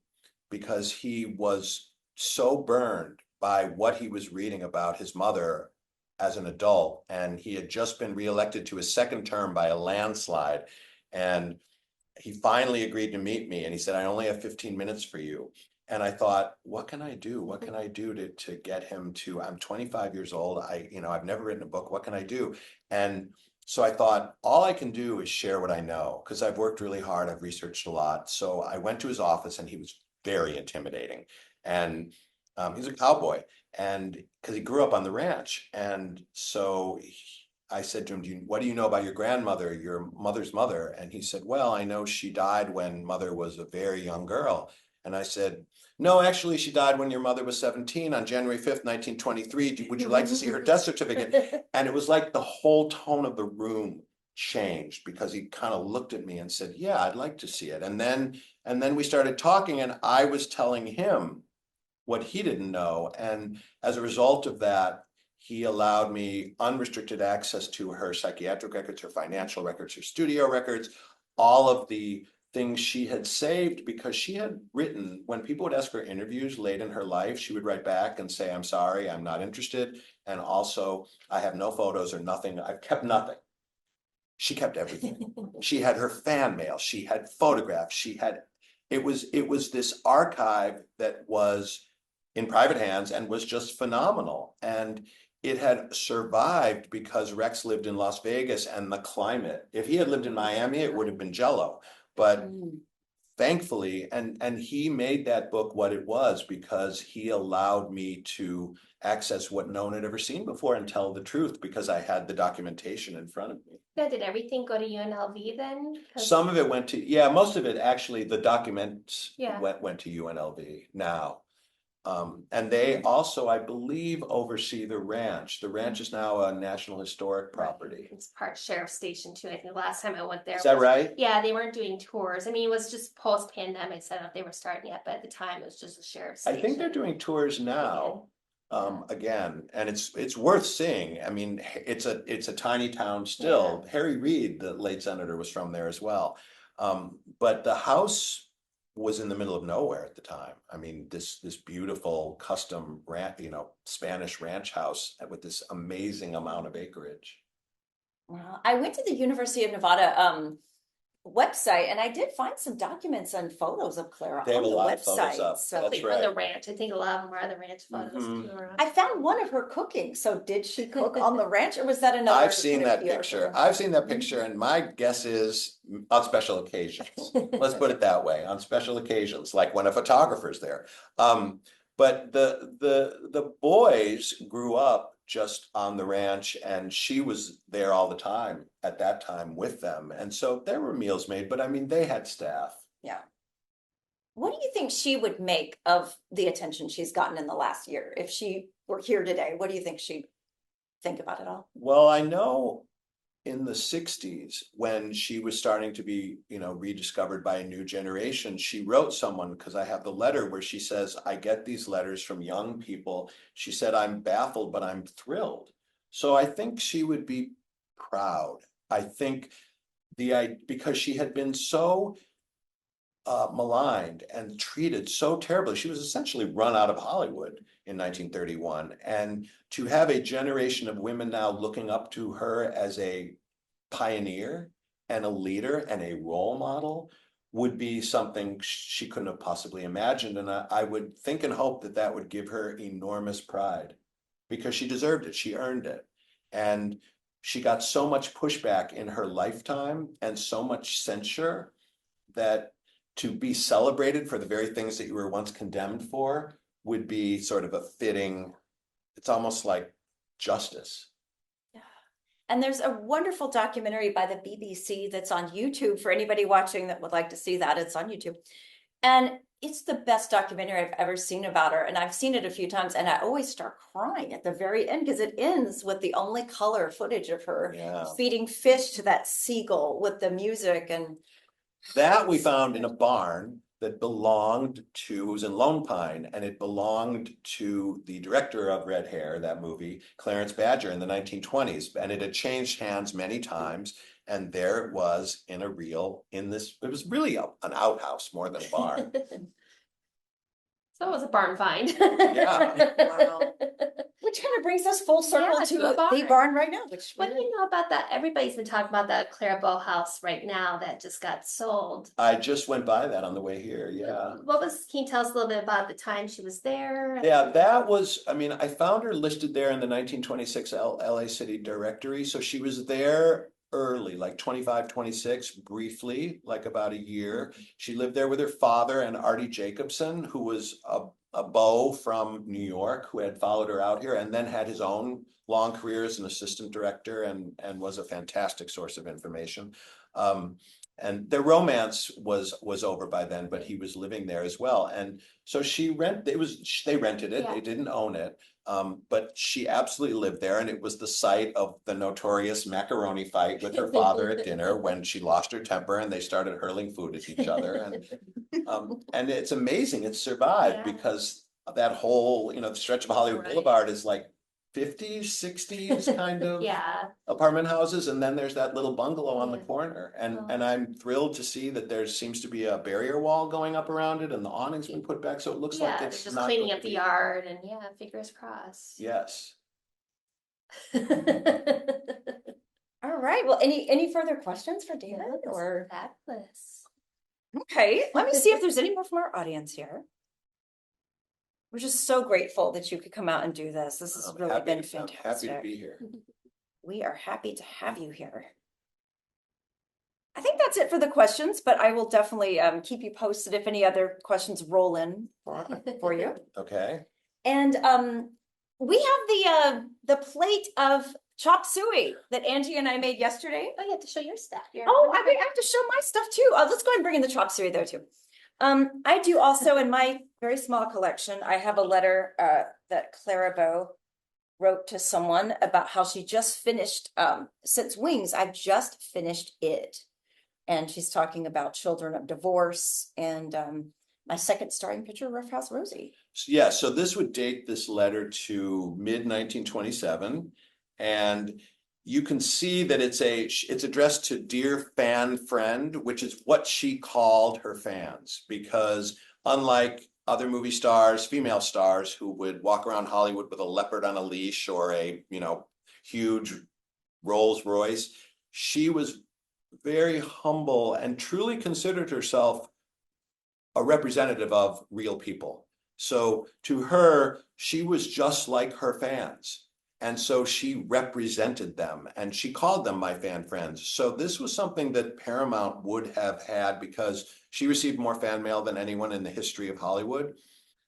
because he was so burned by what he was reading about his mother as an adult, and he had just been reelected to his second term by a landslide, and he finally agreed to meet me, and he said, I only have 15 minutes for you. And I thought, what can I do? What can I do to get him to, I'm 25 years old. I've never written a book. What can I do? And so I thought, all I can do is share what I know, because I've worked really hard. I've researched a lot. So I went to his office, and he was very intimidating. And he's a cowboy, and because he grew up on the ranch. And so I said to him, what do you know about your grandmother, your mother's mother? And he said, well, I know she died when mother was a very young girl. And I said, no, actually, she died when your mother was 17 on January 5th, 1923. Would you like to see her death certificate? And it was like the whole tone of the room changed, because he kind of looked at me and said, yeah, I'd like to see it. And then we started talking, and I was telling him what he didn't know. And as a result of that, he allowed me unrestricted access to her psychiatric records, her financial records, her studio records, all of the things she had saved, because she had written, when people would ask for interviews late in her life, she would write back and say, I'm sorry, I'm not interested. And also, I have no photos or nothing. I've kept nothing. She kept everything. She had her fan mail, she had photographs, it was this archive that was in private hands and was just phenomenal. And it had survived because Rex lived in Las Vegas and the climate. If he had lived in Miami, it would have been jello. But thankfully, and he made that book what it was because he allowed me to access what no one had ever seen before and tell the truth because I had the documentation in front of me. Yeah, did everything go to UNLV then? Some of it went to, yeah, most of it actually, the documents Yeah. went to UNLV now. And they also, I believe, oversee the ranch. The ranch is now a National Historic property. It's part sheriff station too. I think last time I went there. Is that right? Yeah, they weren't doing tours. I mean, it was just post-pandemic. So I don't know if they were starting yet, but at the time it was just a sheriff I station. think they're doing tours now. Again, and it's worth seeing. I mean, it's a tiny town still. Yeah. Harry Reid, the late senator, was from there as well. But the house was in the middle of nowhere at the time. I mean, this beautiful custom ranch, Spanish ranch house with this amazing amount of acreage. Well, I went to the University of Nevada website and I did find some documents and photos of Clara They have on a the lot of photos website. up. So That's From right. the ranch. I think a lot of them are the ranch photos too. I found one of her cooking. So did she cook on the ranch or was that another? I've seen that picture. I've seen that picture, and my guess is on special occasions. Let's put it that way, on special occasions, like when a photographer's there. But the boys grew up just on the ranch, and she was there all the time at that time with them. And so there were meals made, but I mean, they had staff. Yeah. What do you think she would make of the attention she's gotten in the last year? If she were here today, what do you think she'd think about it all? Well, I know in the 60s, when she was starting to be, rediscovered by a new generation, she wrote someone, because I have the letter where she says, I get these letters from young people. She said, I'm baffled, but I'm thrilled. So I think she would be proud. I think because she had been so maligned and treated so terribly. She was essentially run out of Hollywood in 1931. And to have a generation of women now looking up to her as a pioneer and a leader and a role model would be something she couldn't have possibly imagined. And I would think and hope that that would give her enormous pride because she deserved it. She earned it. And she got so much pushback in her lifetime and so much censure that to be celebrated for the very things that you were once condemned for would be sort of a fitting, it's almost like justice. Yeah. And there's a wonderful documentary by the BBC that's on YouTube for anybody watching that would like to see that. It's on YouTube. And it's the best documentary I've ever seen about her. And I've seen it a few times and I always start crying at the very end because it ends with the only color footage of her feeding fish to that seagull with the music. And that we found in a barn that belonged to, it was in Lone Pine, and it belonged to the director of Red Hair, that movie, Clarence Badger, in the 1920s. And it had changed hands many times. And there it was it was really an outhouse more than a barn. So it was a barn find. Yeah. Wow. Which kind of brings us full circle to the barn right now. What do you know about that? Everybody's been talking about that Clara Bow house right now that just got sold. I just went by that on the way here. Yeah. Can you tell us a little bit about the time she was there? Yeah, that was, I found her listed there in the 1926 LA City Directory. So she was there early, like 25, 26, briefly, like about a year. She lived there with her father and Artie Jacobson, who was a beau from New York who had followed her out here and then had his own long career as an assistant director and was a fantastic source of information. And their romance was over by then, but he was living there as well. And so they rented it, they didn't own it. But she absolutely lived there, and it was the site of the notorious macaroni fight with her father at dinner when she lost her temper and they started hurling food at each other. And it's amazing it survived because that whole, the stretch of Hollywood Boulevard is like 50s, 60s kind of apartment houses, and then there's that little bungalow on the corner. And I'm thrilled to see that there seems to be a barrier wall going up around it, and the awning's been put back, so it looks like it's just not cleaning up the yard, and fingers crossed. Yes. All right. Well, any further questions for David Yeah, or? fabulous. Okay, let me see if there's any more from our audience here. We're just so grateful that you could come out and do this. This has I'm really happy been to- I'm happy to fantastic. be here. We are happy to have you here. I think that's it for the questions, but I will definitely keep you posted if any other questions roll in for you. Okay. And we have the plate of chopped suey that Angie and I made yesterday. Oh, you have to show your stuff. Oh, I have to show my stuff too. Let's go ahead and bring in the chop suey there too. I do also in my very small collection, I have a letter that Clara Bow wrote to someone about how she just finished Since Wings, I've just finished it. And she's talking about children of divorce and my second starring picture, Rough House Rosie. Yeah, so this would date this letter to mid 1927, and you can see that it's addressed to dear fan friend, which is what she called her fans, because unlike other movie stars, female stars who would walk around Hollywood with a leopard on a leash or a, huge Rolls Royce, she was very humble and truly considered herself a representative of real people. So to her, she was just like her fans. And so she represented them and she called them my fan friends. So this was something that Paramount would have had because she received more fan mail than anyone in the history of Hollywood.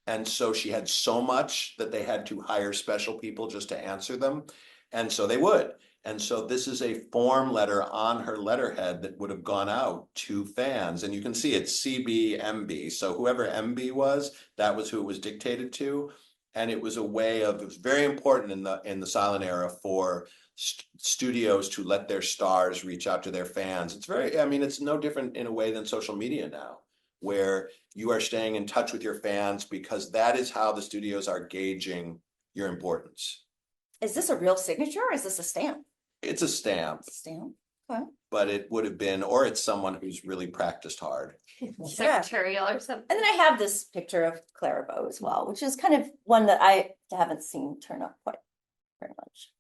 And so she had so much that they had to hire special people just to answer them. And so they would. And so this is a form letter on her letterhead that would have gone out to fans. And you can see it's CBMB. So whoever MB was, that was who it was dictated to. And it was a way of, it was very important in the silent era for studios to let their stars reach out to their fans. It's no different in a way than social media now, where you are staying in touch with your fans because that is how the studios are gauging your importance. Is this a real signature or is this a stamp? It's a stamp, Stamp. Okay. but it would have been, or it's someone who's really practiced hard. Secretarial or something. And then I have this picture of Clara Bow as well, which is kind of one that I haven't seen turn up quite very much.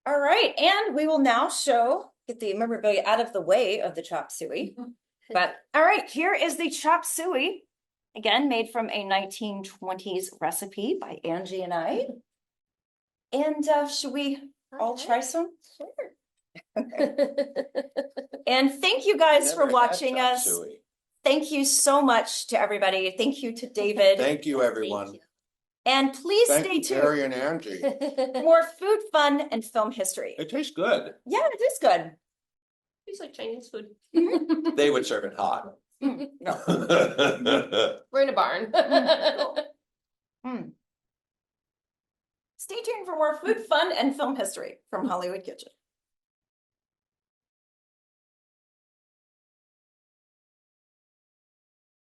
All right, and we will now get the memorabilia out of the way of the chop suey. But all right, here is the chop suey, again made from a 1920s recipe by Angie and I. And should we all try some? Sure. And thank you guys for Never had watching chop us. suey. Thank you so much to everybody. Thank you to David. Thank you, everyone. Thank you. And please Thank stay you, tuned Terry and Angie. for more food, fun, and film history. It tastes good. Yeah, it is good. Tastes like Chinese food. They would serve it hot. No. We're in a barn. Stay tuned for more food, fun, and film history from Hollywood Kitchen.